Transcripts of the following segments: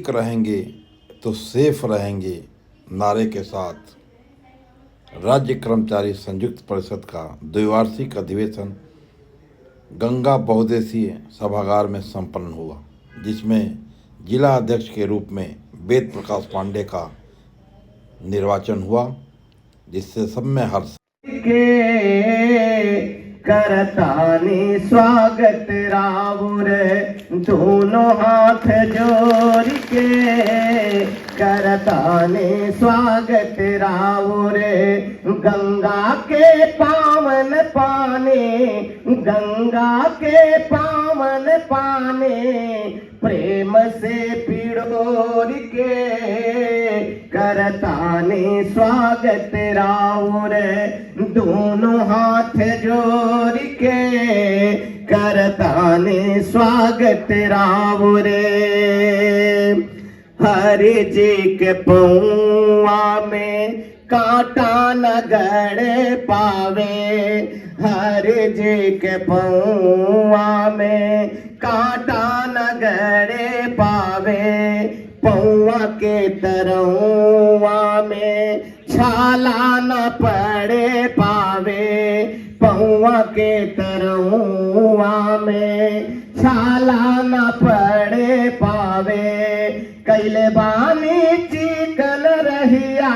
एक रहेंगे तो सेफ रहेंगे नारे के साथ राज्य कर्मचारी संयुक्त परिषद का द्विवार्षिक अधिवेशन गंगा बहुउद्देशीय सभागार में संपन्न हुआ, जिसमें जिला अध्यक्ष के रूप में वेद प्रकाश पांडे का निर्वाचन हुआ, जिससे सब में हर्ष। करतानी स्वागत रावुर दोनों हाथ जोड़ के, करतानी स्वागत रावुर गंगा के पावन पानी, गंगा के पावन पानी प्रेम से पिड़ोर के, करतानी स्वागत रावुर दोनों हाथ जोड़ के, करतानी स्वागत रावुर हरि जी के पौआ में कांटा न गड़ पावे, हरि जी के पौआ में कांटा न गड़ पावे, पौआ के तरौआ में छाला न पड़े पावे, पौआ के तरौआ में छाला न पड़े पावे, कैले बानी चिकन रहिया,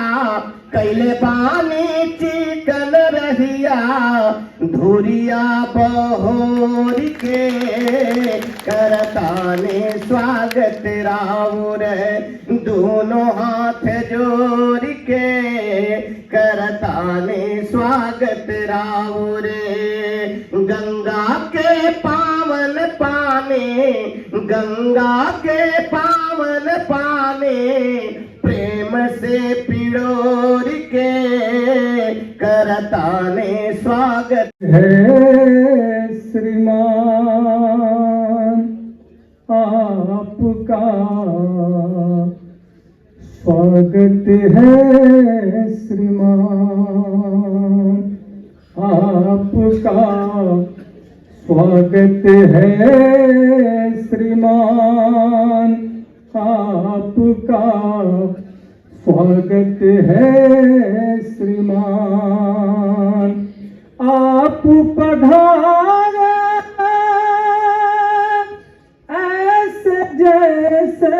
कैले बानी चिकन रहिया धुरिया बहोर के, करतानी स्वागत रावुर दोनों हाथ जोड़ के, करतानी स्वागत रावुर गंगा के पावन पानी, गंगा के पावन पानी प्रेम से पिड़ोर के, करतानी स्वागत है श्रीमान आपका, स्वागत है श्रीमान आपका, स्वागत है श्रीमान आपका, स्वागत है श्रीमान आप पधारे ऐसे जैसे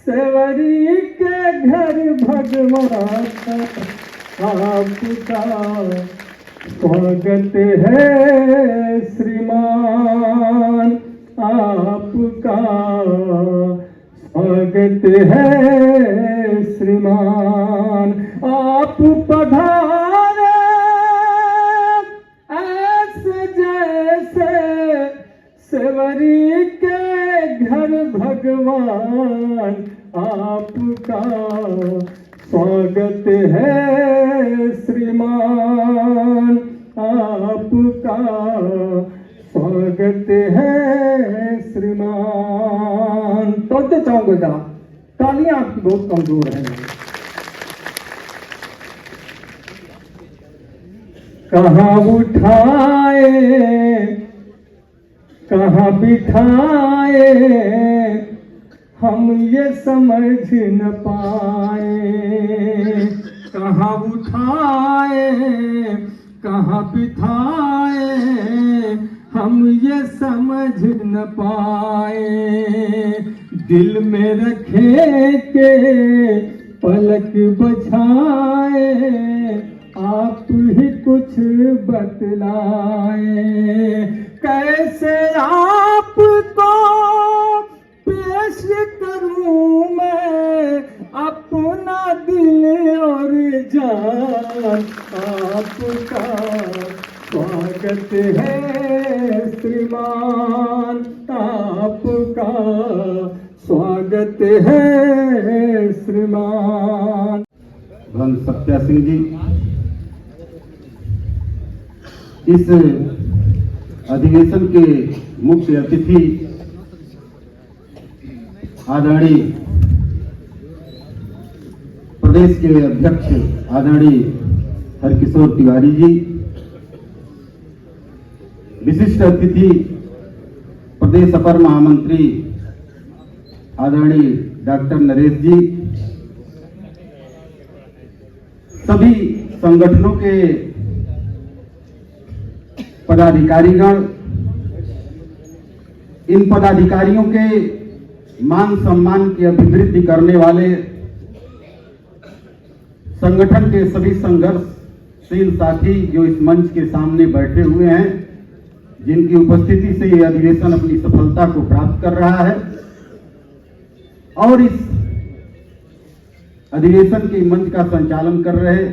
सेवरी के घर भगवान, आपका स्वागत है श्रीमान आपका, स्वागत है श्रीमान आप पधारे ऐसे जैसे सेवरी के घर भगवान, आपका स्वागत है श्रीमान आपका, स्वागत है श्रीमान। तो चाहूंगा तालियां आपकी बहुत कमजोर हैं। कहाँ उठाए कहाँ बिठाए हम ये समझ न पाए, कहाँ उठाए कहाँ बिठाए हम ये समझ न पाए, दिल में रखे के पलक बछाए आप ही कुछ बतलाए, कैसे आपको पेश करूं मैं अपना दिल और जान, आपका स्वागत है श्रीमान आपका, स्वागत है श्रीमान। धन सत्या सिंह जी, इस अधिवेशन के मुख्य अतिथि आदरणीय प्रदेश के अध्यक्ष आदरणीय हरकिशोर तिवारी जी, विशिष्ट अतिथि प्रदेश अपर महामंत्री आदरणीय डॉक्टर नरेश जी, सभी संगठनों के पदाधिकारीगण, इन पदाधिकारियों के मान सम्मान की अभिवृद्धि करने वाले संगठन के सभी संघर्षशील साथी जो इस मंच के सामने बैठे हुए हैं, जिनकी उपस्थिति से यह अधिवेशन अपनी सफलता को प्राप्त कर रहा है, और इस अधिवेशन के मंच का संचालन कर रहे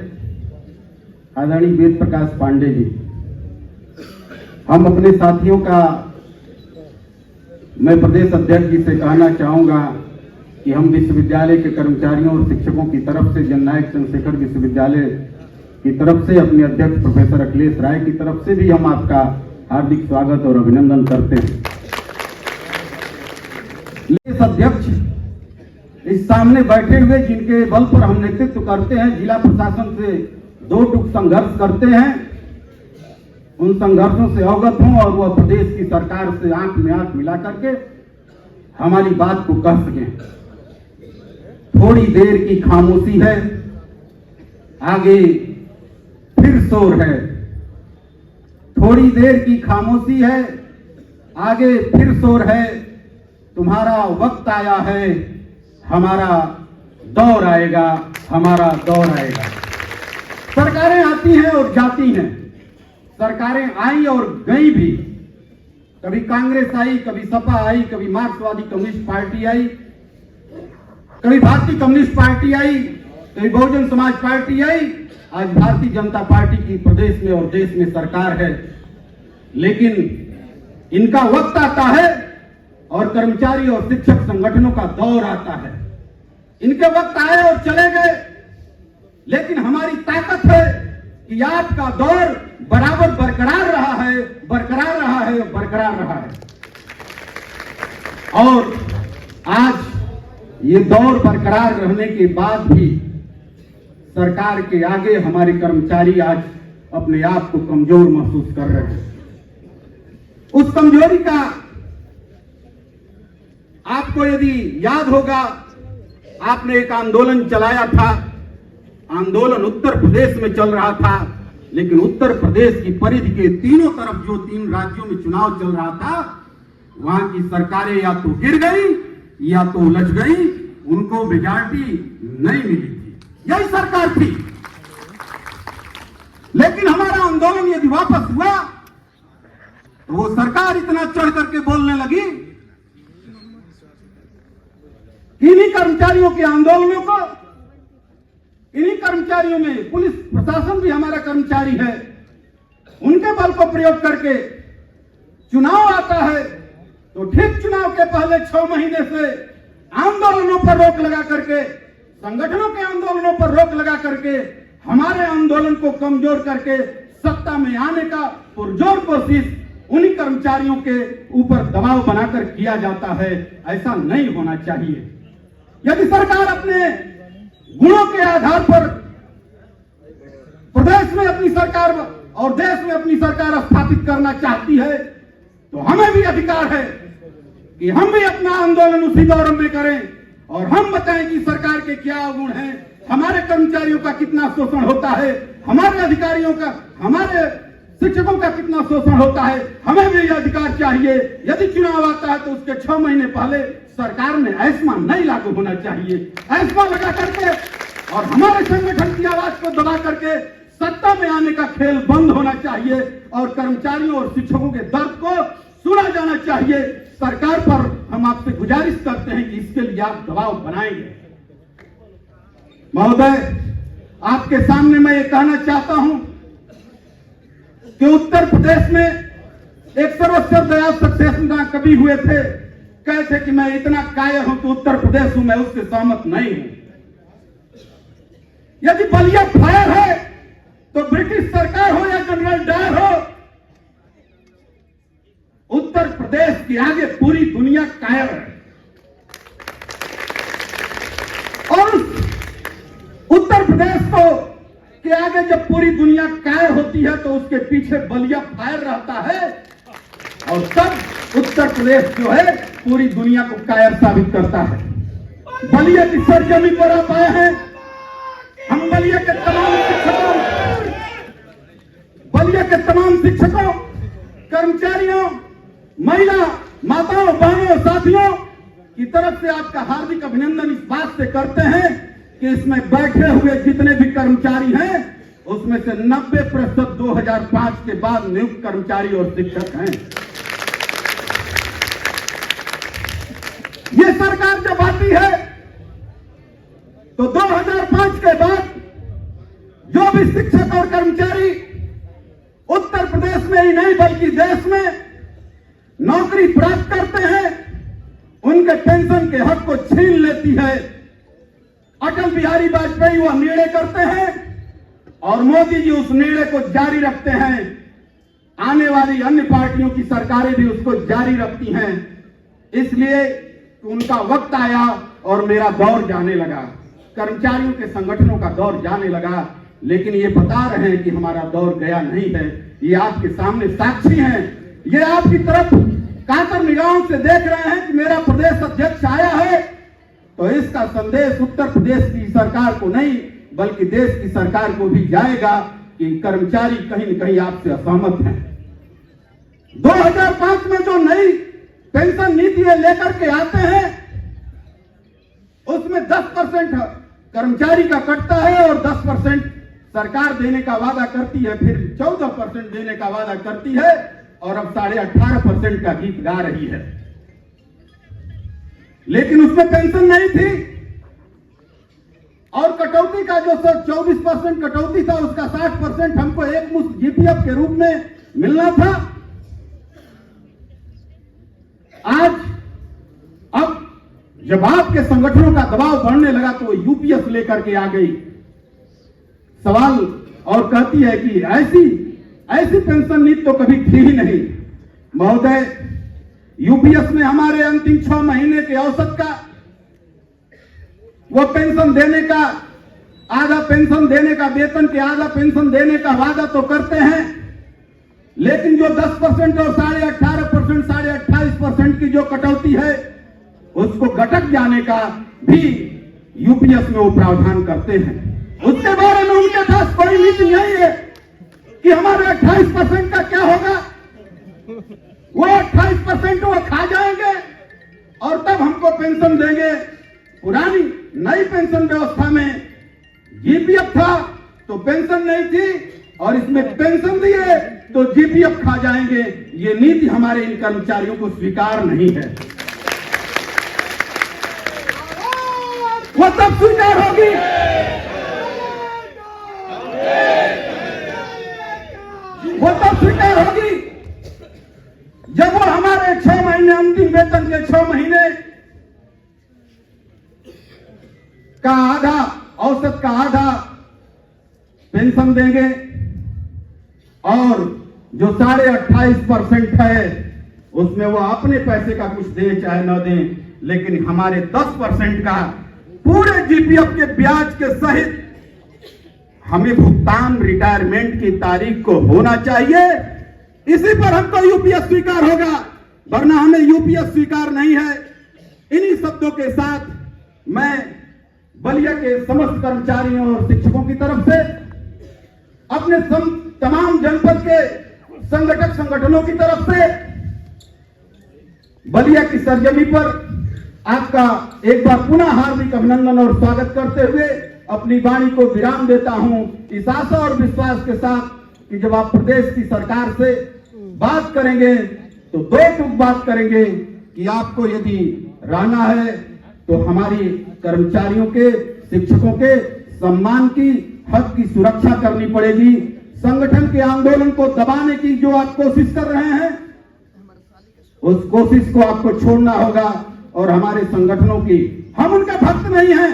आदरणीय वेद प्रकाश पांडे जी, हम अपने साथियों का, मैं प्रदेश अध्यक्ष जी से कहना चाहूंगा कि हम विश्वविद्यालय के कर्मचारियों और शिक्षकों की तरफ से, जननायक चंद्रशेखर विश्वविद्यालय की तरफ से, अपने अध्यक्ष प्रोफेसर अखिलेश राय की तरफ से भी हम आपका हार्दिक स्वागत और अभिनंदन करते हैं। इस अध्यक्ष इस सामने बैठे हुए, जिनके बल पर हम नेतृत्व करते हैं, जिला प्रशासन से दो टूक संघर्ष करते हैं, उन संघर्षों से अवगत हों और वह प्रदेश की सरकार से आंख में आंख मिला करके हमारी बात को कह सकें। थोड़ी देर की खामोशी है, आगे फिर शोर है। थोड़ी देर की खामोशी है, आगे फिर शोर है। तुम्हारा वक्त आया है, हमारा दौर आएगा, हमारा दौर आएगा। सरकारें आती हैं और जाती हैं, सरकारें आई और गई भी। कभी कांग्रेस आई, कभी सपा आई, कभी मार्क्सवादी कम्युनिस्ट पार्टी आई, कभी भारतीय कम्युनिस्ट पार्टी आई, कभी बहुजन समाज पार्टी आई। आज भारतीय जनता पार्टी की प्रदेश में और देश में सरकार है, लेकिन इनका वक्त आता है और कर्मचारी और शिक्षक संगठनों का दौर आता है। इनके वक्त आए और चले गए, लेकिन हमारी ताकत है कि आपका दौर बराबर बरकरार रहा है, बरकरार रहा है, बरकरार रहा है। और आज ये दौर बरकरार रहने के बाद भी सरकार के आगे हमारे कर्मचारी आज अपने आप को कमजोर महसूस कर रहे हैं। उस कमजोरी का आपको यदि याद होगा, आपने एक आंदोलन चलाया था। आंदोलन उत्तर प्रदेश में चल रहा था, लेकिन उत्तर प्रदेश की परिधि के तीनों तरफ जो 3 राज्यों में चुनाव चल रहा था, वहां की सरकारें या तो गिर गई या तो उलझ गई, उनको मेजॉरिटी नहीं मिली थी। यही सरकार थी। लेकिन हमारा आंदोलन यदि वापस हुआ तो वो सरकार इतना चढ़ करके बोलने लगी, इन्हीं कर्मचारियों के आंदोलनों को, इन्हीं कर्मचारियों में पुलिस प्रशासन भी हमारा कर्मचारी है, उनके बल को प्रयोग करके चुनाव आता है तो ठीक चुनाव के पहले 6 महीने से आंदोलनों पर रोक लगा करके, संगठनों के आंदोलनों पर रोक लगा करके, हमारे आंदोलन को कमजोर करके सत्ता में आने का पुरजोर कोशिश उन्हीं कर्मचारियों के ऊपर दबाव बनाकर किया जाता है। ऐसा नहीं होना चाहिए। यदि सरकार अपने गुणों के आधार पर प्रदेश में अपनी सरकार और देश में अपनी सरकार स्थापित करना चाहती है, तो हमें भी अधिकार है कि हम भी अपना आंदोलन उसी दौर में करें और हम बताएं कि सरकार के क्या गुण हैं, हमारे कर्मचारियों का कितना शोषण होता है, हमारे अधिकारियों का, हमारे शिक्षकों का कितना शोषण होता है। हमें भी यह अधिकार चाहिए। यदि चुनाव आता है तो उसके 6 महीने पहले सरकार में ऐस्मा नहीं लागू होना चाहिए। ऐस्मा लगा करके और हमारे संगठन की आवाज को दबा करके सत्ता में आने का खेल बंद होना चाहिए और कर्मचारियों और शिक्षकों के दर्द को सुना जाना चाहिए। सरकार पर हम आपसे गुजारिश करते हैं कि इसके लिए आप दबाव बनाएंगे। महोदय, आपके सामने मैं ये कहना चाहता हूं कि उत्तर प्रदेश में एक सर्वोच्च दयाल सक्सेना कवि हुए थे, कहे थे कि मैं इतना कायर हूं तो उत्तर प्रदेश हूं, मैं उससे सहमत नहीं हूं। यदि बलिया फायर है तो ब्रिटिश सरकार हो या जनरल डायर हो, उत्तर प्रदेश के आगे पूरी दुनिया कायर है। और उत्तर प्रदेश को के आगे जब पूरी दुनिया कायर होती है तो उसके पीछे बलिया फायर रहता है और तब उत्तर प्रदेश जो है पूरी दुनिया को कायर साबित करता है। बलिया की सरजमी पर आप आए हैं। हम बलिया के तमाम शिक्षकों, कर्मचारियों, महिला माताओं, बहनों, साथियों की तरफ से आपका हार्दिक अभिनंदन इस बात से करते हैं कि इसमें बैठे हुए जितने भी कर्मचारी हैं उसमें से 90% 2005 के बाद नियुक्त कर्मचारी और शिक्षक हैं। ये सरकार जब आती है तो 2005 के बाद जो भी शिक्षक और कर्मचारी उत्तर प्रदेश में ही नहीं बल्कि देश में नौकरी प्राप्त करते हैं उनके पेंशन के हक को छीन लेती है। अटल बिहारी वाजपेयी वह निर्णय करते हैं और मोदी जी उस निर्णय को जारी रखते हैं। आने वाली अन्य पार्टियों की सरकारें भी उसको जारी रखती हैं। इसलिए उनका वक्त आया और मेरा दौर जाने लगा, कर्मचारियों के संगठनों का दौर जाने लगा। लेकिन ये बता रहे हैं कि हमारा दौर गया नहीं है। ये आपके सामने साक्षी हैं। ये आपकी तरफ कातर निगाहों से देख रहे हैं कि मेरा प्रदेश अध्यक्ष आया है। तो इसका संदेश उत्तर प्रदेश की सरकार को नहीं बल्कि देश की सरकार को भी जाएगा कि कर्मचारी कहीं न कहीं आपसे असहमत हैं। 2005 में जो नई पेंशन नीति लेकर के आते हैं उसमें 10% कर्मचारी का कटता है और 10% सरकार देने का वादा करती है, फिर 14% देने का वादा करती है और अब 18.5% का गीत गा रही है। लेकिन उसमें पेंशन नहीं थी और कटौती का जो 24% कटौती था उसका 60% हमको एक मुश्त जीपीएफ के रूप में मिलना था। आज अब जब आपके संगठनों का दबाव बढ़ने लगा तो वो यूपीएस लेकर के आ गई सवाल और कहती है कि ऐसी पेंशन नीति तो कभी थी ही नहीं। महोदय, यूपीएस में हमारे अंतिम 6 महीने के औसत का वो पेंशन देने का आधा पेंशन देने का वेतन के आधा पेंशन देने का वादा तो करते हैं, लेकिन जो 10% और 18.5%, 28% की जो कटौती है उसको गटक जाने का भी यूपीएस में वो प्रावधान करते हैं। उसके बारे में उनके पास कोई नीति नहीं है कि हमारे 28% का क्या होगा। वो 28% वो खा जाएंगे और तब हमको पेंशन देंगे। पुरानी नई पेंशन व्यवस्था में जीपीएफ था तो पेंशन नहीं थी और इसमें पेंशन दिए तो जीपीएफ खा जाएंगे। ये नीति हमारे इन कर्मचारियों को स्वीकार नहीं है। वो तब स्वीकार होगी जब वो हमारे 6 महीने अंतिम वेतन के 6 महीने का आधा औसत का आधा पेंशन देंगे और जो 28.5% है उसमें वो अपने पैसे का कुछ दें चाहे न दें, लेकिन हमारे 10% का पूरे जीपीएफ के ब्याज के सहित हमें भुगतान रिटायरमेंट की तारीख को होना चाहिए। इसी पर हमको यूपीएस स्वीकार होगा, वरना हमें यूपीएस स्वीकार नहीं है। इन्हीं शब्दों के साथ मैं बलिया के समस्त कर्मचारियों और शिक्षकों की तरफ से अपने तमाम जनपद के संगठनों की तरफ से बलिया की सरजमी पर आपका एक बार पुनः हार्दिक अभिनंदन और स्वागत करते हुए अपनी वाणी को विराम देता हूं, इस आशा और विश्वास के साथ कि जब आप प्रदेश की सरकार से बात करेंगे तो 2 टूक बात करेंगे कि आपको यदि रहना है तो हमारी कर्मचारियों के, शिक्षकों के सम्मान की, हक की सुरक्षा करनी पड़ेगी। संगठन के आंदोलन को दबाने की जो आप कोशिश कर रहे हैं उस कोशिश को आपको छोड़ना होगा और हमारे संगठनों की, हम उनके भक्त नहीं हैं,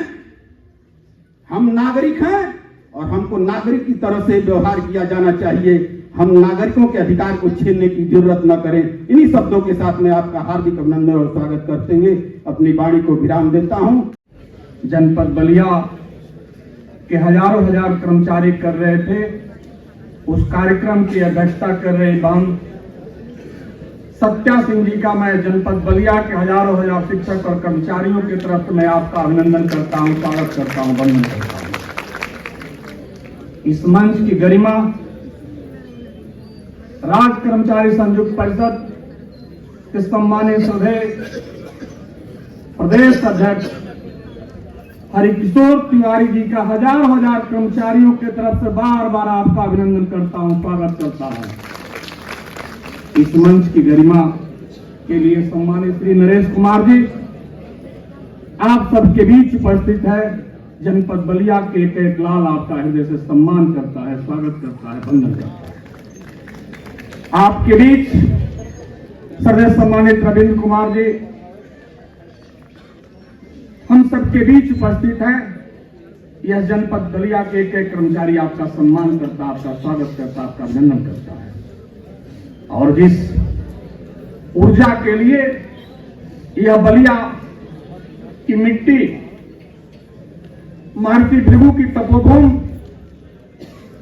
हम नागरिक हैं और हमको नागरिक की तरह से व्यवहार किया जाना चाहिए। हम नागरिकों के अधिकार को छीनने की जरूरत न करें। इन्हीं शब्दों के साथ मैं आपका हार्दिक अभिनंदन और स्वागत करते हुए अपनी वाणी को विराम देता हूं। जनपद बलिया के हजारों हजार कर्मचारी कर रहे थे, उस कार्यक्रम की अध्यक्षता कर रहे एवं सत्या सिंह जी का मैं जनपद बलिया के हजारों हजार शिक्षक और कर्मचारियों की तरफ से मैं आपका अभिनंदन करता हूं, स्वागत करता हूं, वंदन करता हूं। इस मंच की गरिमा राज्य कर्मचारी संयुक्त परिषद के सम्मानित श्रद्धेय प्रदेश अध्यक्ष हरिकिशोर तिवारी जी का हजारों हजार कर्मचारियों की तरफ से बार बार आपका अभिनंदन करता हूं, स्वागत करता हूं। इस मंच की गरिमा के लिए सम्मानित श्री नरेश कुमार जी आप सबके बीच उपस्थित है। जनपद बलिया के एक लाल आपका हृदय से सम्मान करता है, स्वागत करता है, वंदन करता है। आपके बीच सर्वे सम्मानित रविंद्र कुमार जी हम सबके बीच उपस्थित हैं। यह जनपद बलिया के एक कर्मचारी आपका सम्मान करता, आपका स्वागत करता, आपका अभिनंदन करता है। और जिस ऊर्जा के लिए यह बलिया की मिट्टी महर्षि भृगु की तपोभूमि,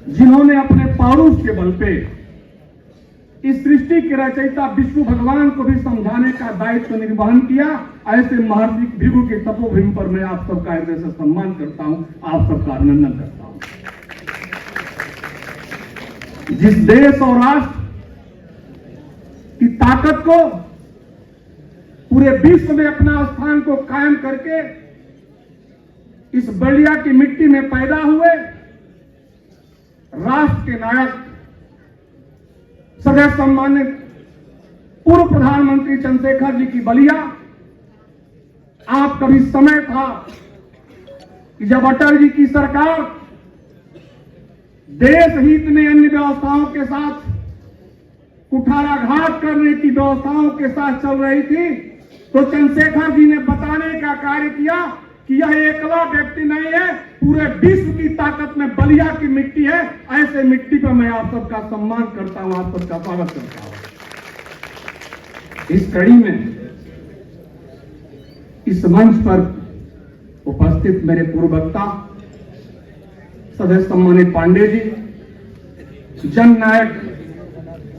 जिन्होंने अपने पौरुष के बल पे इस सृष्टि के रचयिता विष्णु भगवान को भी समझाने का दायित्व निर्वहन किया, ऐसे महर्षि भृगु की तपोभूमि पर मैं आप सबका हृदय से सम्मान करता हूं, आप सबका अभिनंदन करता हूं। जिस देश और राष्ट्र की ताकत को पूरे विश्व में अपना स्थान को कायम करके इस बलिया की मिट्टी में पैदा हुए राष्ट्र के नायक सदैव सम्मानित पूर्व प्रधानमंत्री चंद्रशेखर जी की बलिया, आप कभी समय था कि जब अटल जी की सरकार देश हित में अन्य व्यवस्थाओं के साथ कुठाराघात करने की व्यवस्थाओं के साथ चल रही थी, तो चंद्रशेखर जी ने बताने का कार्य किया कि यह एकला व्यक्ति नहीं है, पूरे विश्व की ताकत में बलिया की मिट्टी है। ऐसे मिट्टी पर मैं आप सबका सम्मान करता हूं, आप सबका स्वागत करता हूं। इस कड़ी में इस मंच पर उपस्थित मेरे पूर्व वक्ता सदस्य सम्मानित पांडे जी, जननायक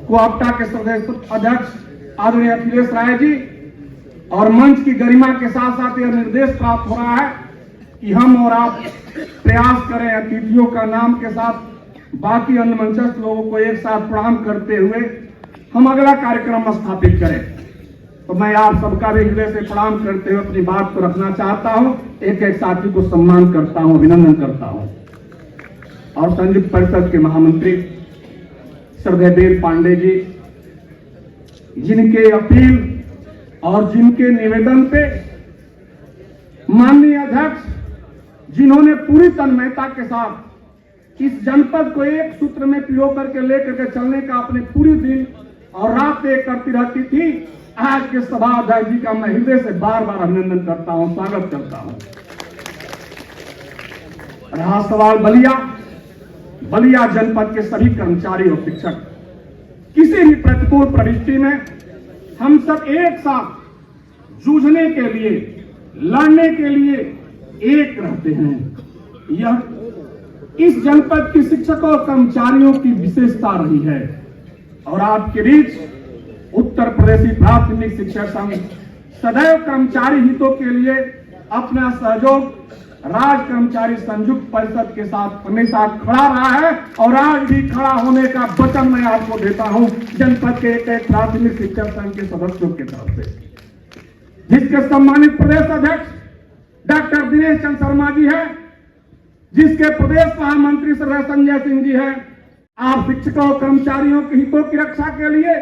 कोआप्टा के सदस्य अध्यक्ष आदरणीय अखिलेश राय जी, और मंच की गरिमा के साथ साथ यह निर्देश प्राप्त हो रहा है कि हम और आप प्रयास करें अतिथियों का नाम के साथ बाकी अन्य मंचस्थ लोगों को एक साथ प्रणाम करते हुए हम अगला कार्यक्रम स्थापित करें। तो मैं आप सबका भी हृदय से प्रणाम करते हुए अपनी बात को रखना चाहता हूं, एक एक साथी को सम्मान करता हूं, अभिनंदन करता हूं। और संयुक्त परिषद के महामंत्री श्रद्धेय वीर पांडे जी, जिनके अपील और जिनके निवेदन पे माननीय अध्यक्ष, जिन्होंने पूरी तन्मयता के साथ इस जनपद को एक सूत्र में पिरो करके लेकर के चलने का अपने पूरी दिन और रात एक करती रहती थी, आज के सभा अध्यक्ष जी का मैं हृदय से बार बार अभिनंदन करता हूं, स्वागत करता हूं। रहा सवाल बलिया जनपद के सभी कर्मचारी और शिक्षक, किसी भी प्रतिकूल परिस्थिति में हम सब एक साथ जूझने के लिए, लड़ने के लिए एक रहते हैं। यह इस जनपद के शिक्षकों और कर्मचारियों की विशेषता रही है। और आपके बीच उत्तर प्रदेशी प्राथमिक शिक्षा संघ सदैव कर्मचारी हितों के लिए अपना सहयोग राज्य कर्मचारी संयुक्त परिषद के साथ हमेशा खड़ा रहा है, और आज भी खड़ा होने का वचन मैं आपको देता हूं जनपद के एक प्राथमिक शिक्षक संघ के सदस्यों की तरफ से, जिसके सम्मानित प्रदेश अध्यक्ष डॉक्टर दिनेश चंद्र शर्मा जी है, जिसके प्रदेश महामंत्री श्री संजय सिंह जी है। आप शिक्षकों और कर्मचारियों के हितों की रक्षा के लिए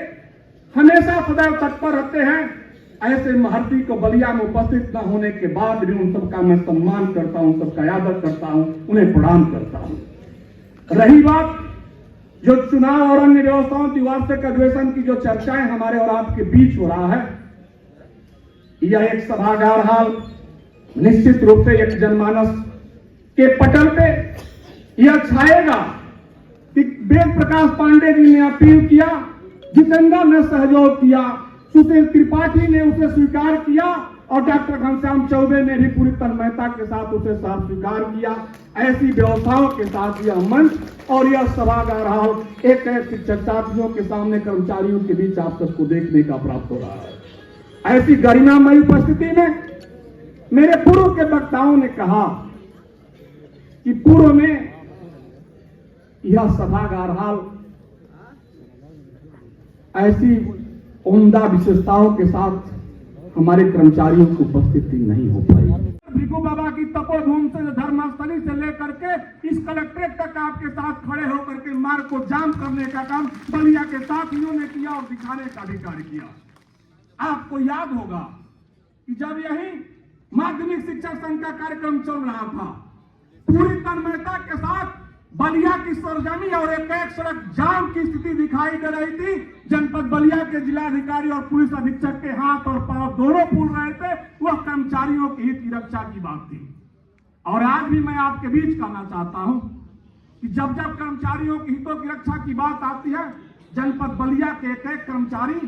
हमेशा सदैव तत्पर रहते हैं। ऐसे महर्षि को बलिया में उपस्थित न होने के बाद भी उन सबका मैं सम्मान करता हूं, सबका आदर करता हूं, उन्हें प्रणाम करता हूं। रही बात जो चुनाव और अन्य व्यवस्थाओं की वार्षिक अधिवेशन की जो चर्चाएं हमारे और आपके बीच हो रहा है, यह एक सभागार हाल निश्चित रूप से एक जनमानस के पटल पे यह छाएगा कि वेद प्रकाश पांडे जी ने अपील किया, जितेंद्र ने सहयोग किया, सुशील त्रिपाठी ने उसे स्वीकार किया, और डॉक्टर घनश्याम चौबे ने भी पूरी तन्मयता के साथ उसे साफ स्वीकार किया। ऐसी व्यवस्थाओं के साथ यह मंच और यह सभागार हॉल एक शिक्षक साथियों के सामने कर्मचारियों के बीच आप सबको देखने का प्राप्त हो रहा है। ऐसी गरिमामयी उपस्थिति में मेरे पूर्व के वक्ताओं ने कहा कि पूर्व में यह सभागार हॉल ऐसी उम्दा विशेषताओं के साथ हमारे कर्मचारियों की उपस्थिति नहीं हो पाई। भिखू बाबा की तपोधूम से धर्मस्थली से लेकर के इस कलेक्ट्रेट तक आपके साथ खड़े होकर के मार्ग को जाम करने का काम बलिया के साथियों ने किया और दिखाने का भी कार्य किया। आपको याद होगा कि जब यही माध्यमिक शिक्षक संघ का कार्यक्रम चल रहा था, पूरी तन्मयता के साथ बलिया की सरजमी और एक सड़क जाम की स्थिति दिखाई दे रही थी। जनपद बलिया के जिलाधिकारी और पुलिस अधीक्षक के हाथ और पांव दोनों फूल रहे थे। वह कर्मचारियों के हित की रक्षा की बात थी। और आज भी मैं आपके बीच कहना चाहता हूं कि जब जब कर्मचारियों के हितों की रक्षा की बात आती है, जनपद बलिया के एक कर्मचारी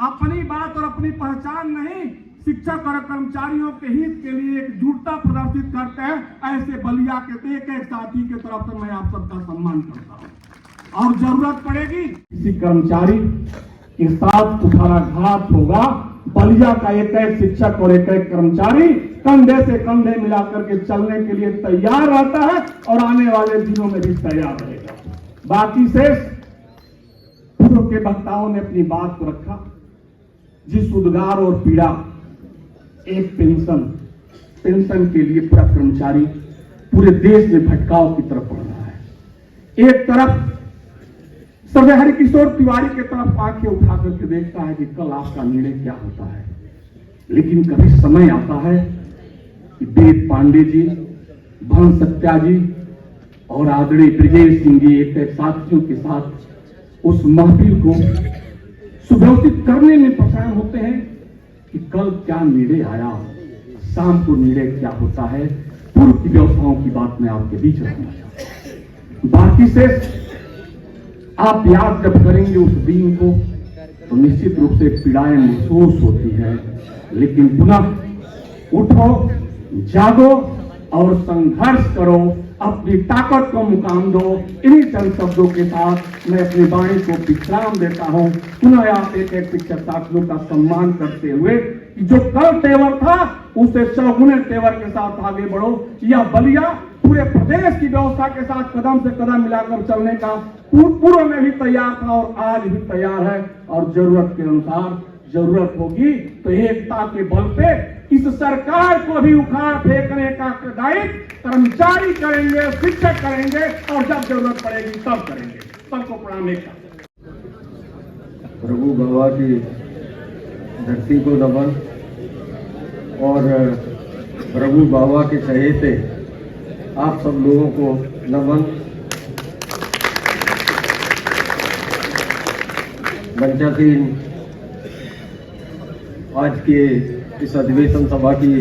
अपनी बात और अपनी पहचान नहीं, शिक्षक और कर्मचारियों के हित के लिए एकजुटता प्रदर्शित करते हैं। ऐसे बलिया के एक साथी के तरफ से मैं आप सबका सम्मान करता हूं। और जरूरत पड़ेगी किसी कर्मचारी के साथ कुठाराघात होगा, बलिया का एक शिक्षक और एक कर्मचारी कंधे से कंधे मिलाकर के चलने के लिए तैयार रहता है और आने वाले दिनों में भी तैयार रहेगा। बाकी शेष पूर्व के वक्ताओं ने अपनी बात को रखा। जिस उद्गार और पीड़ा एक पेंशन के लिए पूरा कर्मचारी पूरे देश में भटकाव की तरफ बढ़ रहा है। एक तरफ सर्वे हरिकिशोर तिवारी के तरफ आंखें उठा करके देखता है कि कल आपका निर्णय क्या होता है, लेकिन कभी समय आता है कि वेद पांडे जी, भवन सत्या जी और आदरणीय ब्रजेश सिंह जी एक साथियों के साथ उस महफिल को सुव्यवस्थित करने में परेशान होते हैं कि कल क्या निर्णय आया, शाम को निर्णय क्या होता है। पूर्व की व्यवस्थाओं की बात मैं आपके बीच रखना चाहता हूं। बाकी से आप याद जब करेंगे उस दिन को तो निश्चित रूप से पीड़ाएं महसूस होती है, लेकिन पुनः उठो, जागो और संघर्ष करो, अपनी ताकत को मुकाम दो। इन्हीं चंद शब्दों के साथ मैं अपनी वाणी को विश्राम देता हूं। पुनः आप एक शिक्षक साथियों का सम्मान करते हुए कि जो कल तेवर था उससे चौगुने तेवर के साथ आगे बढ़ो। यह बलिया पूरे प्रदेश की व्यवस्था के साथ कदम से कदम मिलाकर चलने का पूर्व में भी तैयार था और आज भी तैयार है। और जरूरत के अनुसार जरूरत होगी तो एकता के बल पे इस सरकार को भी उखाड़ फेंकने का दायित्व कर्मचारी करेंगे, शिक्षक करेंगे और जब जरूरत पड़ेगी तब करेंगे। सबको प्रणाम। प्रभु बाबा की धरती को नमन और प्रभु बाबा के चहेते आप सब लोगों को नमन। मंचासीन आज के इस अधिवेशन सभा की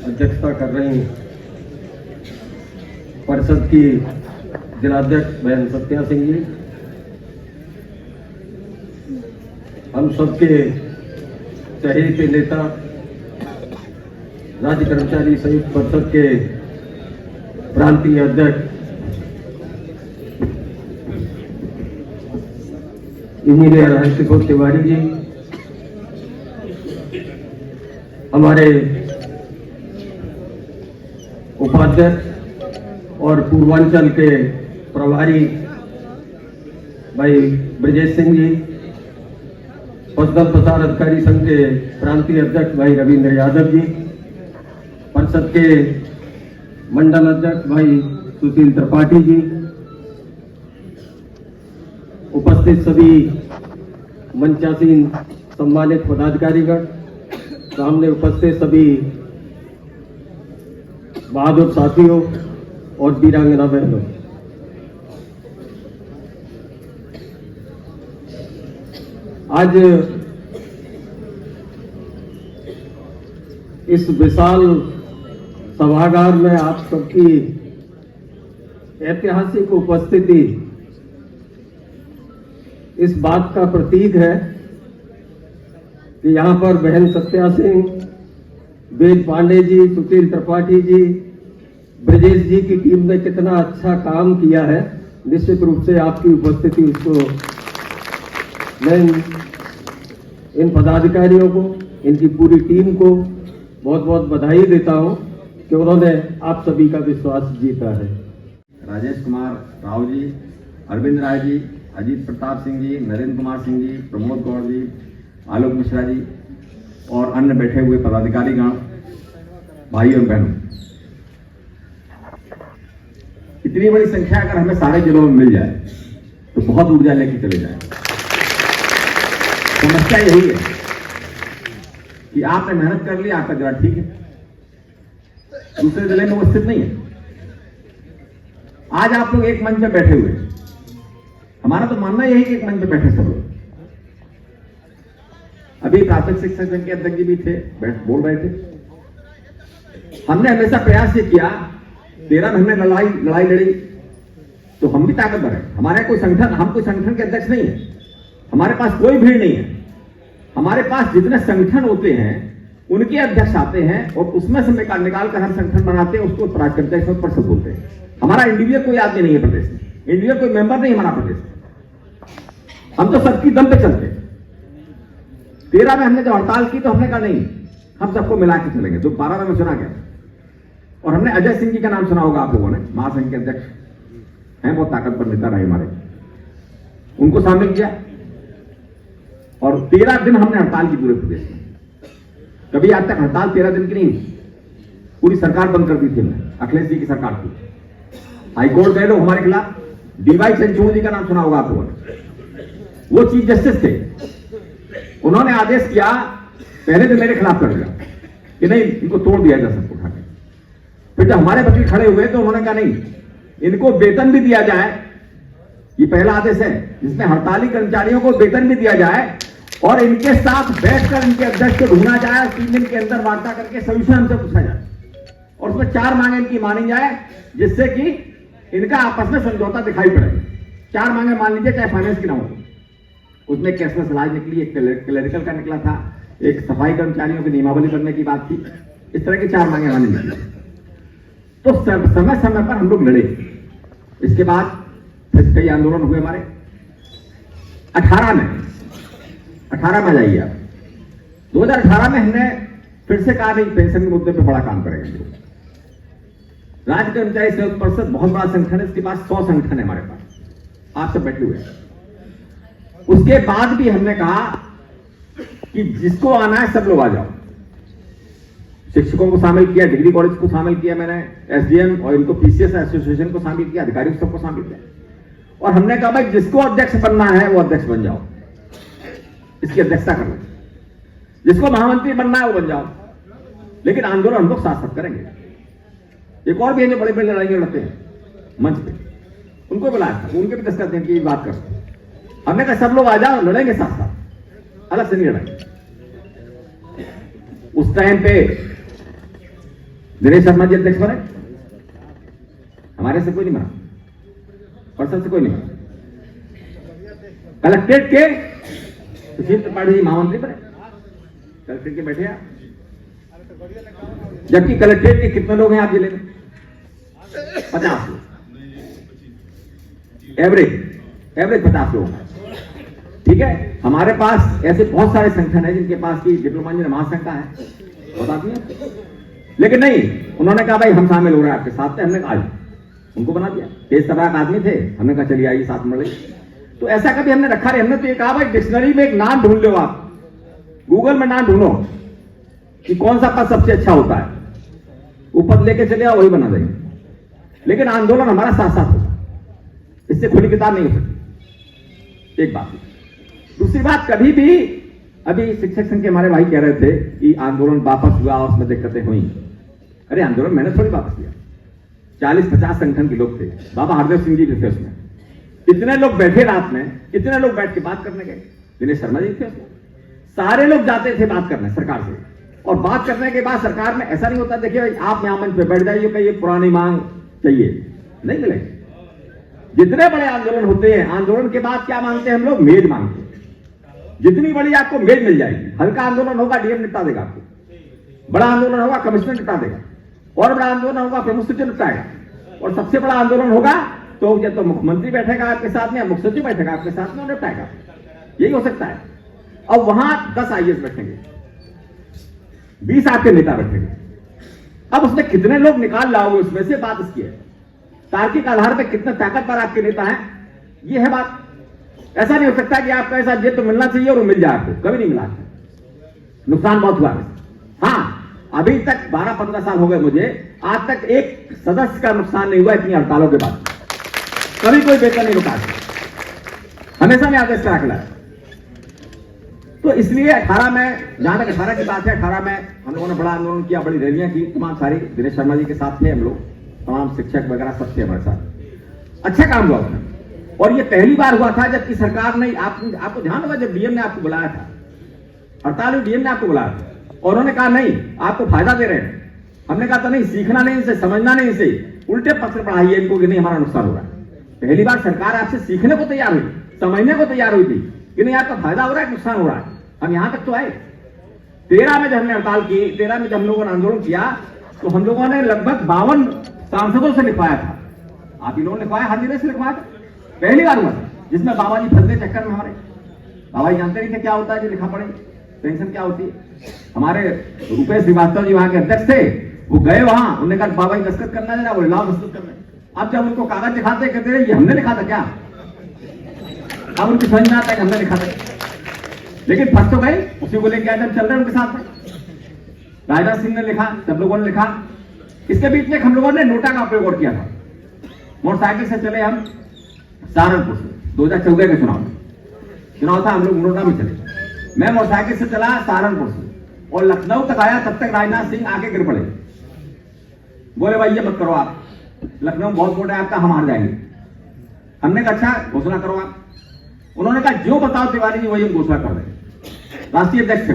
अध्यक्षता कर रही परिषद की जिलाध्यक्ष बहन सत्या सिंह जी, हम सबके चहेते नेता राज्य कर्मचारी संयुक्त परिषद के प्रांतीय अध्यक्ष इंजीनियर हरिकिशोर तिवारी जी, हमारे उपाध्यक्ष और पूर्वांचल के प्रभारी भाई ब्रजेश सिंह जी, पशुधन प्रसार अधिकारी संघ के प्रांतीय अध्यक्ष भाई रविंद्र यादव जी, परिषद के मंडल अध्यक्ष भाई सुशील त्रिपाठी जी, उपस्थित सभी मंचासीन सम्मानित पदाधिकारीगण, सामने उपस्थित सभी बहादुर साथियों और वीरांगना बहनों, आज इस विशाल सभागार में आप सबकी ऐतिहासिक उपस्थिति इस बात का प्रतीक है कि यहाँ पर बहन सत्या सिंह, वेद पांडे जी, सुशील त्रिपाठी जी, ब्रजेश जी की टीम ने कितना अच्छा काम किया है। निश्चित रूप से आपकी उपस्थिति उसको मैं इन पदाधिकारियों को, इनकी पूरी टीम को बहुत बहुत बधाई देता हूं कि उन्होंने आप सभी का विश्वास जीता है। राजेश कुमार राव जी, अरविंद राय जी, अजीत प्रताप सिंह जी, नरेंद्र कुमार सिंह जी, प्रमोद गौड़ जी, आलोक मिश्रा जी और अन्य बैठे हुए पदाधिकारीगण, भाई और बहनों, इतनी बड़ी संख्या अगर हमें सारे जिलों में मिल जाए तो बहुत ऊर्जा लेके चले जाए। समस्या यही है कि आपने मेहनत कर ली, आपका जरा ठीक है, दूसरे जिले में वो स्थित नहीं है। आज आप लोग एक मंच में बैठे हुए, हमारा तो मानना यही कि एक मंच में बैठे सब लोग। अभी प्राथमिक शिक्षा संघ के अध्यक्ष जी भी थे, बोल रहे थे। हमने हमेशा प्रयास ये किया, 13 महीने लड़ाई लड़ी तो हम भी ताकतवर है। हमारे कोई संगठन, हम कोई संगठन के अध्यक्ष नहीं है, हमारे पास कोई भीड़ नहीं है। हमारे पास जितने संगठन होते हैं उनके अध्यक्ष आते हैं और उसमें से निकाल कर हम संगठन बनाते हैं, उसको प्राथमिक परिषद बोलते हैं। हमारा इंडिविजुअल कोई आदमी नहीं है प्रदेश में, इंडिविजुअल कोई मेंबर नहीं हमारा प्रदेश में। हम तो सबकी दम पे चलते। 13 में हमने जो हड़ताल की तो हमने कहा नहीं, हम सबको मिला के चलेंगे। तो 12 में सुना गया और हमने अजय सिंह जी का नाम सुना होगा आप लोगों ने, महासंघ के अध्यक्ष हैं, बहुत ताकतवर नेता रहे हमारे, उनको शामिल किया और 13 दिन हमने हड़ताल की पूरे प्रदेश में। कभी आज तक हड़ताल 13 दिन की नहीं, पूरी सरकार बंद कर दी थी हमने, अखिलेश जी की सरकार थी। हाईकोर्ट गए लोग हमारे खिलाफ, डीवाई चंद्रचूड़ जी का नाम सुना होगा आप लोगों ने, वो चीफ जस्टिस थे। उन्होंने आदेश किया, पहले दिन मेरे खिलाफ कर दिया कि नहीं, इनको तोड़ दिया जा सबको उठा के। फिर जब हमारे वकील खड़े हुए तो उन्होंने कहा नहीं, इनको वेतन भी दिया जाए, ये पहला आदेश है जिसमें हड़ताली कर्मचारियों को वेतन भी दिया जाए और इनके साथ बैठकर इनके अध्यक्ष को ढूंढा जाए, 3 दिन के अंदर वार्ता करके सॉल्यूशन हमसे पूछा जाए और उसमें 4 मांगे इनकी मानी जाए, जिससे कि इनका आपस में समझौता दिखाई पड़े। 4 मांगे मान लीजिए, चाहे फाइनेंस की ना हो। उसमें कैशलेस इलाज निकली, एक क्लरिकल का निकला था, एक सफाई कर्मचारियों की नियमावली करने की बात थी। इस तरह की 4 मांगे हमारी निकली। तो समय समय पर हम लोग लड़े। इसके बाद फिर कई आंदोलन हुए हमारे। 18 में जाइए आप, 2018 में हमने फिर से कहा नहीं, पेंशन के मुद्दे पे बड़ा काम करेंगे। राज्य कर्मचारी संयुक्त परिषद बहुत बड़ा संगठन है, इसके पास 100 संगठन है हमारे पास, आप सब बैठे हुए हैं। उसके बाद भी हमने कहा कि जिसको आना है सब लोग आ जाओ। शिक्षकों को शामिल किया, डिग्री कॉलेज को शामिल किया मैंने, एसडीएम और इनको पीसीएस एसोसिएशन को शामिल किया, अधिकारियों सबको शामिल किया और हमने कहा भाई जिसको अध्यक्ष बनना है वो अध्यक्ष बन जाओ, इसकी अध्यक्षता कर लो। जिसको महामंत्री बनना है वो बन जाओ, लेकिन आंदोलन हम लोग साथ साथ करेंगे। एक और भी है जो बड़े बड़े लड़ाइयां लड़ते हैं मंच पे, उनको बुलाया था, उनके भी दस्तखत देने की बात करते हैं। हमने कहा सब लोग आ जाओ, लड़ेंगे साथ साथ, अलग से नहीं लड़ेंगे। उस टाइम पे दिनेश शर्मा जी अध्यक्ष बने, हमारे से कोई नहीं बना, परिषद से कोई नहीं बना। कलेक्ट्रेट के सुशील त्रिपाठी जी महामंत्री बने, कलेक्ट्रेट के बैठे आप, जबकि कलेक्ट्रेट के कितने लोग हैं आप जिले में? 50 लोग, एवरेज 50 लोग। ठीक है, हमारे पास ऐसे बहुत सारे संगठन है जिनके पास की डिप्लोमा इंजीनियर महासंघ का है, बताती है, लेकिन नहीं, उन्होंने कहा भाई हम शामिल हो रहे हैं आपके साथ। हमने कहा उनको बना दिया, तेज तबाक आदमी थे, हमने कहा चलिए आइए साथ में लड़े। तो ऐसा कभी हमने रखा नहीं। हमने तो ये कहा भाई डिक्शनरी में एक नाम ढूंढ लो, आप गूगल में नाम ढूंढो कि कौन सा पद सबसे अच्छा होता है, वो पद लेके चले आओ, वही बना देंगे। लेकिन आंदोलन हमारा साथ साथ होगा, इससे खुली किताब नहीं हो सकती। एक बात। दूसरी बात, कभी भी अभी शिक्षक संघ के हमारे भाई कह रहे थे कि आंदोलन वापस हुआ और उसमें दिक्कतें हुई। अरे आंदोलन मैंने थोड़ी वापस किया, 40-50 संगठन के लोग थे, बाबा हरदेव सिंह जी भी थे उसमें, इतने लोग बैठे रात में, इतने लोग बैठ के बात करने गए, दिनेश शर्मा जी थे उसमें, सारे लोग जाते थे बात करने सरकार से। और बात करने के बाद सरकार में ऐसा नहीं होता देखिए आप यहां मंच पे बैठ जाइए कि ये पुरानी मांग चाहिए, नहीं मिलेगी। जितने बड़े आंदोलन होते हैं, आंदोलन के बाद क्या मांगते हैं हम लोग? मेज मांगते हैं। जितनी बड़ी आपको मेज मिल जाएगी, हल्का आंदोलन होगा डीएम निपटा देगा आपको, बड़ा आंदोलन होगा कमिश्नर निपटा देगा, और बड़ा आंदोलन होगा प्रमुख सचिव निपटाएगा, और सबसे बड़ा आंदोलन होगा तो या तो मुख्यमंत्री बैठेगा आपके साथ में या मुख्य सचिव बैठेगा आपके साथ में और निपटाएगा। यही हो सकता है। अब वहां 10 आईएएस बैठेंगे, 20 आपके नेता बैठेंगे। अब उसमें कितने लोग निकाल लाओगे, उसमें से बात इसकी है। तार्किक आधार पर कितने ताकतवर आपके नेता हैं, ये है बात। ऐसा नहीं हो सकता कि आपका ऐसा ये तो मिलना चाहिए और वो मिल जाए आपको, कभी नहीं मिला। नुकसान बहुत हुआ है। हाँ, अभी तक 12-15 साल हो गए मुझे, आज तक एक सदस्य का नुकसान नहीं हुआ इतनी हड़तालों के बाद। कभी कोई वेतन नहीं रुका, हमेशा में आदेश करा खिलाया। तो इसलिए 18 में, जहां तक 18 की बात है, 18 में हम लोगों ने बड़ा आंदोलन किया, बड़ी रैलियां की, तमाम सारी दिनेश शर्मा जी के साथ थे हम लोग, तमाम शिक्षक वगैरह सब थे हमारे साथ। अच्छा काम हुआ उसमें, और ये पहली बार हुआ था जबकि सरकार ने आपको ध्यान होगा जब डीएम ने आपको बुलाया था, हड़ताल डीएम ने आपको बुलाया था, और उन्होंने कहा नहीं आपको फायदा दे रहे हैं। हमने कहा था नहीं, सीखना नहीं इनसे, समझना नहीं इनसे, उल्टे पत्र पढ़ाइए इनको कि नहीं हमारा नुकसान हो रहा है। पहली बार सरकार आपसे सीखने को तैयार हुई, समझने को तैयार हुई थी कि नहीं आपका फायदा हो रहा है, नुकसान हो रहा है। हम यहां तक तो आए। 13 में जब हमने हड़ताल की, 13 में जब हम लोगों ने आंदोलन किया, तो हम लोगों ने लगभग 52 सांसदों से लिखवाया था। आप ही लोगों ने लिखवाया, हर जिले से लिखवाया था। पहली बार हुआ था जिसमें बाबा जी फंस गए चक्कर में हमारे। बाबा जी जानते नहीं थे क्या होता है जो लिखा पड़े, पेंशन क्या होती है। हमारे रुपेश श्रीवास्तव जी वहां के अध्यक्ष थे, वो गए वहां, उन्होंने कहा बाबा जी दस्तखत करना है ना, बोले लाओ दस्तखत करना। अब जब उनको कागज दिखाते कहते रहे ये हमने लिखा था क्या, अब उनकी समझ में आता है कि हमने लिखा था, लेकिन फंस तो गए। उसी को लेकर आए, चल रहे उनके साथ में। राजनाथ सिंह ने लिखा, सब लोगों ने लिखा। इसके बीच में हम लोगों ने नोटा का प्रयोग और किया था। मोटरसाइकिल से चले हम सहारनपुर से, 2014 के चुनाव था, हम लोग नोटा में चले। मैं मोटरसाइकिल से चला सहारनपुर से और लखनऊ तक आया, तब तक राजनाथ सिंह आके गिर पड़े, बोले भाई ये मत करो आप, लखनऊ बहुत मोटा है आपका, हम हार जाएंगे। हमने कहा अच्छा घोषणा करो आप। उन्होंने कहा जो बताओ तिवारी जी वही हम घोषणा कर दें। राष्ट्रीय अध्यक्ष थे,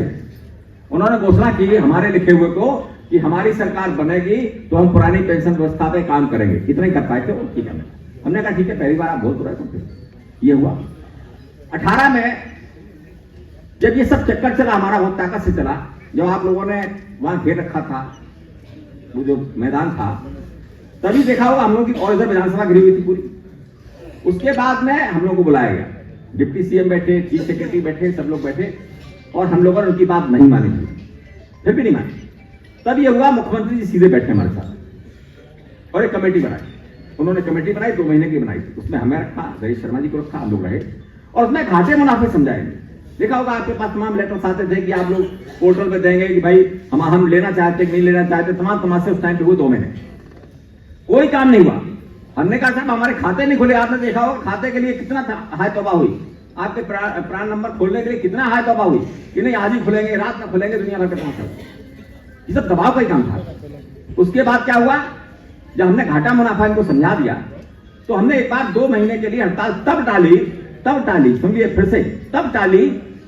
उन्होंने घोषणा की हमारे लिखे हुए को कि हमारी सरकार बनेगी तो हम पुरानी पेंशन व्यवस्था पे काम करेंगे। इतना ही कर पाए थे वो, ठीक है। हमने कहा ठीक है, पहली बार आप बोल तो रहे थे। ये हुआ 18 में जब ये सब चक्कर चला, हमारा बहुत ताकत से चला। जब आप लोगों ने वहां घेर रखा था, वो जो मैदान था, तभी देखा होगा हम लोग की, और इधर विधानसभा घिरी हुई थी पूरी। उसके बाद में हम लोग को बुलाया गया, डिप्टी सीएम बैठे, चीफ सेक्रेटरी बैठे, सब लोग बैठे, और हम लोगों ने उनकी बात नहीं मानी थी, फिर भी नहीं मानी। तब ये हुआ मुख्यमंत्री जी सीधे बैठे हमारे साथ और एक कमेटी बनाई। उन्होंने कमेटी बनाई, 2 महीने की बनाई थी। उसमें हमें रखा, दिनेश शर्मा जी को रखा, हम लोग रहे, और उसमें घाटे मुनाफे समझाएंगे। देखा होगा आपके पास तमाम लेटर्स आते थे कि आप लोग पोर्टल पे देंगे कि भाई हम लेना चाहते कि नहीं लेना चाहते, तमाम तमाशे उस टाइम पे हुए 2 महीने, कोई काम नहीं हुआ। हमने कहा साहब हमारे खाते नहीं खुले। आपने देखा होगा खाते के लिए कितना हाय तौबा हुई, आपके प्राण नंबर खोलने के लिए कितना हाय तौबा हुई कि नहीं आज ही खुलेंगे, रात में खुलेंगे, दुनिया भर के पहुंचा। ये सब दबाव का ही काम था। उसके बाद क्या हुआ, जब हमने घाटा मुनाफा इनको समझा दिया, तो हमने एक बार 2 महीने के लिए हड़ताल तब टाली, समझिए फिर से, तब टाली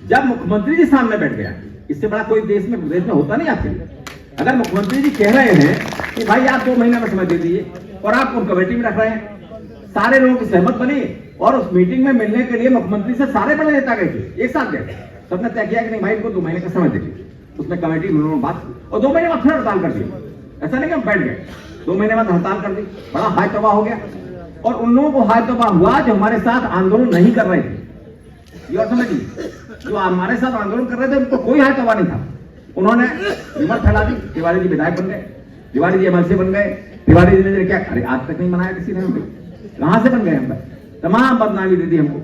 जब मुख्यमंत्री जी सामने बैठ गया। इससे बड़ा कोई देश में प्रदेश में होता नहीं आपके लिए। अगर मुख्यमंत्री जी कह रहे हैं कि भाई आप 2 महीने में समय दे दीजिए, और आप उन कमेटी में रख रहे हैं, सारे लोगों की सहमत बनी, और उस मीटिंग में मिलने के लिए मुख्यमंत्री से सारे बड़े नेता गए थे, एक साथ गए। सबने तय किया कि नहीं भाई इनको 2 महीने का समय देखिए। उसमें कमेटी में उन्होंने बात, और 2 महीने बाद फिर हड़ताल कर दी। ऐसा नहीं कि हम बैठ गए, 2 महीने बाद हड़ताल कर दी, बड़ा हाय तौबा हो गया। और उन लोगों को हाय तौबा हुआ जो हमारे साथ आंदोलन नहीं कर रहे थे। ये और समझिए, जो हमारे साथ आंदोलन कर रहे थे उनको कोई हाय तौबा नहीं था। उन्होंने विमर्श फैला दी, तिवारी जी विधायक बन गए, तिवारी जी एमएलसी बन गए, तिवारी जी ने क्या, अरे आज तक नहीं मनाया किसी ने, कहां से बन गए हम पर, तमाम बदनामी दे दी हमको।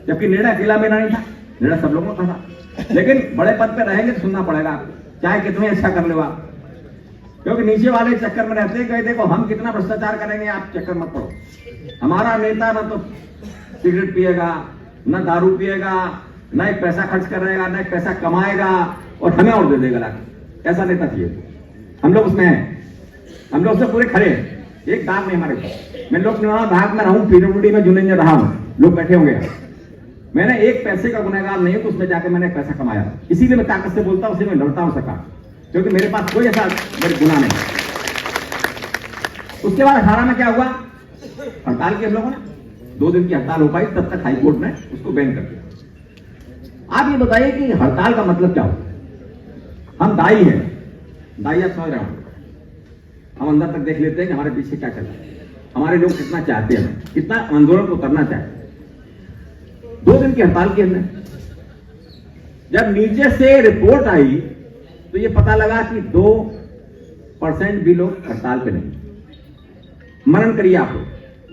जबकि निर्णय अकेला मेरा नहीं था, निर्णय सब लोगों का था। लेकिन बड़े पद पे रहेंगे तो सुनना पड़ेगा आपको, चाहे कितने अच्छा कर लो आप, क्योंकि नीचे वाले चक्कर में रहते हैं। देखो हम कितना भ्रष्टाचार करेंगे, आप चक्कर मत पड़ो। हमारा नेता न तो सिगरेट पिएगा, न दारू पिएगा, न एक पैसा खर्च करेगा, न एक पैसा कमाएगा, और हमें और दे देगा लाके। ऐसा नेता चाहिए। हम लोग उसमें हैं, हम लोग उससे पूरे खड़े हैं, एक दाग नहीं हमारे ऊपर। मैं लोक निर्माण विभाग में रहूं, पीडब्ल्यूडी में जूनियर रहा हूं, लोग बैठे होंगे। मैंने एक पैसे का गुनहगार नहीं हूं, तो उसमें जाकर मैंने पैसा कमाया। इसीलिए मैं ताकत से बोलता हूं, उसी में लड़ता हूं सरकार, क्योंकि मेरे पास कोई ऐसा मेरे गुनाह नहीं। उसके बाद 18 में क्या हुआ, हड़ताल की हम लोगों ने 2 दिन की हड़ताल हो पाई, तब तक हाईकोर्ट ने उसको बैन कर दिया। आप ये बताइए कि हड़ताल का मतलब क्या होता है। हम दाई हैं, दाई आप समझ रहे हो, हम अंदर तक देख लेते हैं कि हमारे पीछे क्या चल रहा है, हमारे लोग कितना चाहते हैं, कितना आंदोलन को करना चाहते हैं। 2 दिन की हड़ताल की हमने, जब नीचे से रिपोर्ट आई तो ये पता लगा कि 2% भी लोग हड़ताल पे नहीं। मनन करिए आप लोग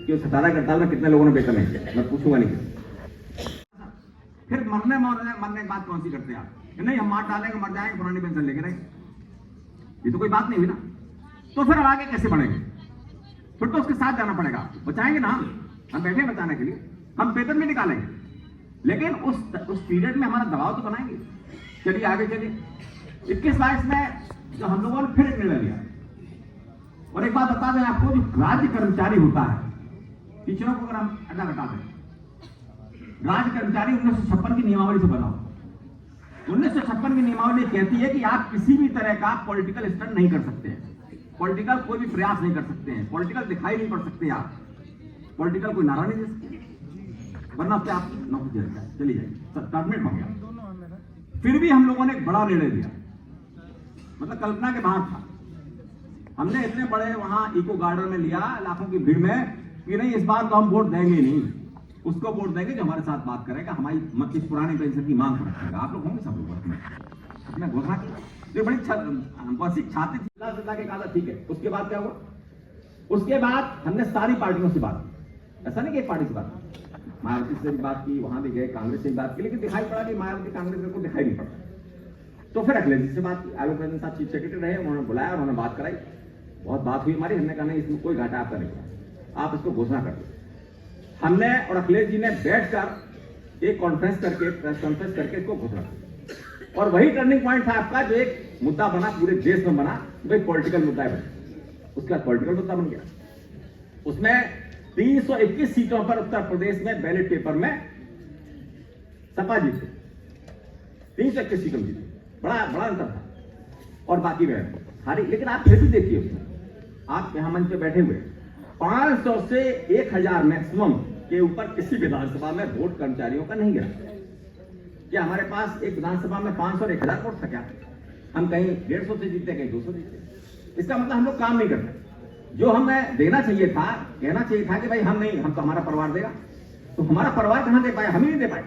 कि उस 17 हड़ताल में कितने लोगों ने वेतन नहीं किया, मैं पूछूंगा नहीं किसी। फिर मरने की बात कौन सी करते हैं आप, नहीं हम मार डालेंगे मर जाएंगे पुरानी पेंशन लेके रहेंगे, ये तो कोई बात नहीं हुई ना। तो फिर अब आगे कैसे बढ़ेंगे, फिर तो उसके साथ जाना पड़ेगा, बचाएंगे ना, हम बैठे बचाने के लिए, हम वेतन भी निकालेंगे, लेकिन उस पीरियड में हमारा दबाव तो बनाएंगे। चलिए आगे चलिए, 21-22 में जो हम लोगों ने फिर एक निर्णय लिया, और एक बात बता दें आपको, जो राज्य कर्मचारी होता है, टीचरों को अगर हम अड्डा हटा दें, राज्य कर्मचारी 1956 की नियमावली से बना हुआ। 1956 की नियमावली कहती है कि आप किसी भी तरह का पॉलिटिकल स्टंट नहीं कर सकते हैं, पॉलिटिकल कोई भी प्रयास नहीं कर सकते हैं, पॉलिटिकल दिखाई नहीं पड़ सकते, आप पॉलिटिकल कोई नारा नहीं दे सकते, वरना से आप नौकरी चली जाएगी, टर्मिनेट हो गया। फिर भी हम लोगों ने एक बड़ा निर्णय लिया, मतलब कल्पना के बाहर था। हमने इतने बड़े वहां इको गार्डन में लिया, लाखों की भीड़ में, कि नहीं इस बार तो हम वोट देंगे नहीं, उसको वोट देंगे जो हमारे साथ बात करेगा, हमारी इस पुरानी पेंशन की मांग रखेगा। आप लोग होंगे सब लोग अपने घोषणा की, ये बड़ी छाती थी के कहा ठीक है। उसके बाद क्या हुआ, उसके बाद हमने सारी पार्टियों से बात की, ऐसा नहीं कि एक पार्टी से बात की, मायावती से भी बात की, वहां भी गए, कांग्रेस से भी बात की, लेकिन दिखाई पड़ा कि मायावती कांग्रेस को दिखाई नहीं पड़ा। तो फिर अखिलेश जी से बात की, आलोक रंजन साहब चीफ सेक्रेटरी रहे, उन्होंने बुलाया, उन्होंने बात कराई, बहुत बात हुई हमारी, हमने कहा नहीं इसमें कोई घाटा आपका नहीं, आप इसको घोषणा कर दो। हमने और अखिलेश जी ने बैठकर एक कॉन्फ्रेंस करके, प्रेस कॉन्फ्रेंस करके इसको घोषणा की, और वही टर्निंग पॉइंट था आपका, जो एक मुद्दा बना पूरे देश में बना, वही पॉलिटिकल मुद्दा बना, उसका पॉलिटिकल मुद्दा बन गया। उसमें 321 सीटों पर उत्तर प्रदेश में बैलेट पेपर में सपा जीते, 321 सीटों जीते, बड़ा अंतर था, और बाकी में हारी। लेकिन आप फिर भी देखिए, उसमें आप यहां मंच पे बैठे हुए 500 से 1000 मैक्सिमम के ऊपर किसी विधानसभा में वोट कर्मचारियों का नहीं गिरा। क्या हमारे पास एक विधानसभा में 500 और 1000 वोट था क्या? हम कहीं 150 से जीते, कहीं 200 जीते। इसका मतलब हम लोग काम नहीं करते। जो हमें देना चाहिए था, कहना चाहिए था कि भाई हम नहीं, हम तो हमारा परिवार देगा, तो हमारा परिवार कहां दे पाए, हम ही नहीं दे पाए।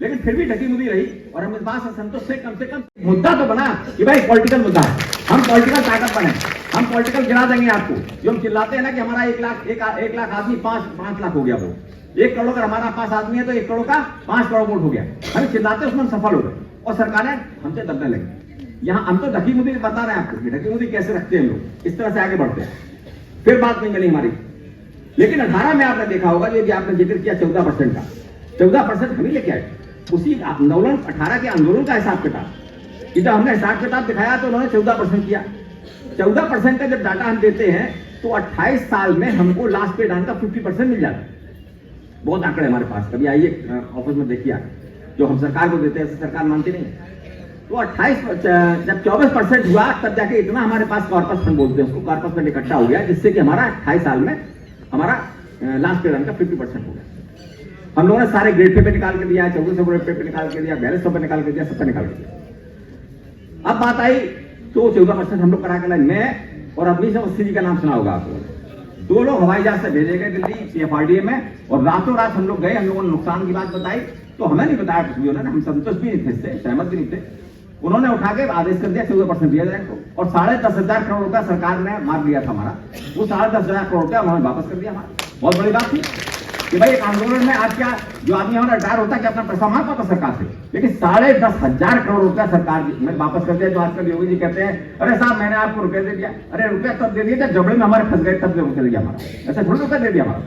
लेकिन फिर भी ढकी मुदी रही, और हम इस बात से संतोष से कम मुद्दा तो बना कि भाई पॉलिटिकल मुद्दा है, हम पॉलिटिकल ताकत बने, हम पॉलिटिकल गिरा देंगे आपको। जो हम चिल्लाते हैं ना कि हमारा 1 लाख आदमी 5 लाख हो गया, वो 1 करोड़ अगर हमारा पास आदमी है तो 1 करोड़ का 5 करोड़ वोट हो गया, हम चिल्लाते उसमें सफल हो गए, और सरकारें हमसे दबने लगी। यहाँ हम तो ढकी मुदी बता रहे हैं आपको, ढकी मुदी कैसे रखते हैं लोग, इस तरह से आगे बढ़ते हैं। फिर बात नहीं मिली हमारी। लेकिन 18 में आपने देखा होगा, ये भी आपने जिक्र किया 14% का, 14% हम ही लेके आए। उसी आंदोलन 18 के आंदोलन का हिसाब किताब, कि जब हमने हिसाब किताब दिखाया तो उन्होंने 14% किया। 14% का जब डाटा हम देते हैं तो 28 साल में हमको लास्ट पे डाटा 50% मिल जाता है। बहुत आंकड़े हमारे पास, कभी आइए ऑफिस में देखिए, जो हम सरकार को देते हैं, ऐसे सरकार मानती नहीं। तो 28 जब 24% हुआ तब जाके इतना हमारे पास कॉर्पस फंड बोलते हैं उसको, कॉर्पस फंड इकट्ठा हो गया, जिससे कि हमारा 28 साल में हमारा लास्ट पे का 50% हो गया। हम लोगों ने सारे ग्रेड पे निकाल के दिया, 1400 ग्रेड पे निकाल के दिया, 4200 पे निकाल के दिया, सब पे निकाल के दिया। अब बात आई तो 14% हम लोग करा के लाए। मैं और अभी सब 80 जी का नाम सुना होगा आपको, 2 लोग हवाई जहाज से भेजे गए दिल्ली CFRDA में, और रातों रात हम लोग गए। हम लोगों ने नुकसान की बात बताई तो हमें नहीं बताया कुछ भी उन्होंने, हम संतुष्ट भी नहीं थे इससे, सहमत भी नहीं थे। उन्होंने उठा के आदेश कर दिया 14% दिया जाए तो, और 10,500 करोड़ रुपया सरकार ने मार दिया था हमारा, वो 10,500 करोड़ रुपया उन्होंने वापस कर दिया हमारा। बहुत बड़ी बात थी कि भाई एक आंदोलन में आज क्या, जो आदमी हमारा रिटायर होता है कि अपना पैसा मार पाता सरकार से, लेकिन 10,500 करोड़ रुपया सरकार ने वापस कर दिया। जो आजकल योगी जी कहते हैं अरे साहब मैंने आपको रुपये दे दिया, अरे रुपया तब दे दिया जब जबड़े में हमारे फंस गए, तब चल गया हमारा, ऐसा थोड़ी रुपया दे दिया हमारा,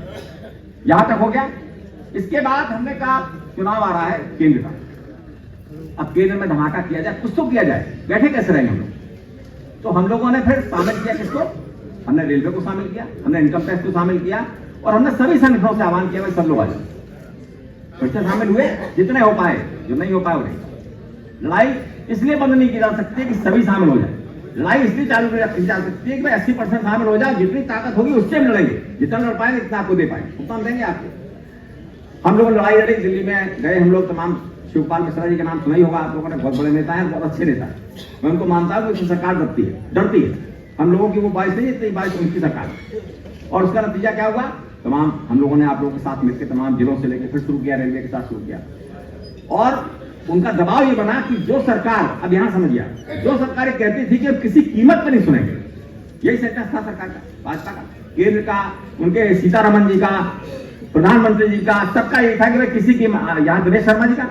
यहां तक हो गया। इसके बाद हमने कहा चुनाव आ रहा है केंद्र का, अब केंद्र में धमाका किया जाए, कुछ तो किया जाए, बैठे कैसे रहेंगे हम लोग। तो हम लोगों ने फिर शामिल किया किसको, हमने रेलवे को शामिल किया, हमने इनकम टैक्स को शामिल किया, और हमने सभी संगठनों से आह्वान किया भाई सब लोग आ जाए। फिर से शामिल हुए जितने हो पाए, जो नहीं हो पाए वो नहीं। लड़ाई इसलिए बंद नहीं की जा सकती कि सभी शामिल हो जाए, लड़ाई इसलिए चालू रखी जा सकती है कि 80% शामिल हो जाए, जितनी ताकत होगी उससे हम लड़ेंगे, जितना लड़ पाएंगे जितना आपको दे पाएंगे उतना हम देंगे आपको। हम लोग लड़ाई लड़ी, दिल्ली में गए हम लोग, तमाम शिवपाल मिश्रा जी का नाम सुना ही होगा आप लोगों ने, बहुत बड़े नेता हैं, बहुत अच्छे नेता हैं। मैं उनको मानता हूँ कि सरकार डरती है। हम लोगों की वो बारिश नहीं, इतनी बारिश उनकी सरकार है। और उसका नतीजा क्या हुआ? तमाम हम लोगों ने आप लोगों के साथ मिलकर तमाम जिलों से लेकर फिर शुरू किया, रेलवे के साथ शुरू किया, और उनका दबाव ये बना कि जो सरकार, अब यहां समझिए, जो सरकार कहती थी कि अब किसी कीमत पर नहीं सुनेंगे, यही सेंटेंस था सरकार का, भाजपा का, केंद्र का, उनके सीतारमन जी का, प्रधानमंत्री जी का, सबका ये था कि भाई किसी की, यहाँ दिनेश शर्मा जी का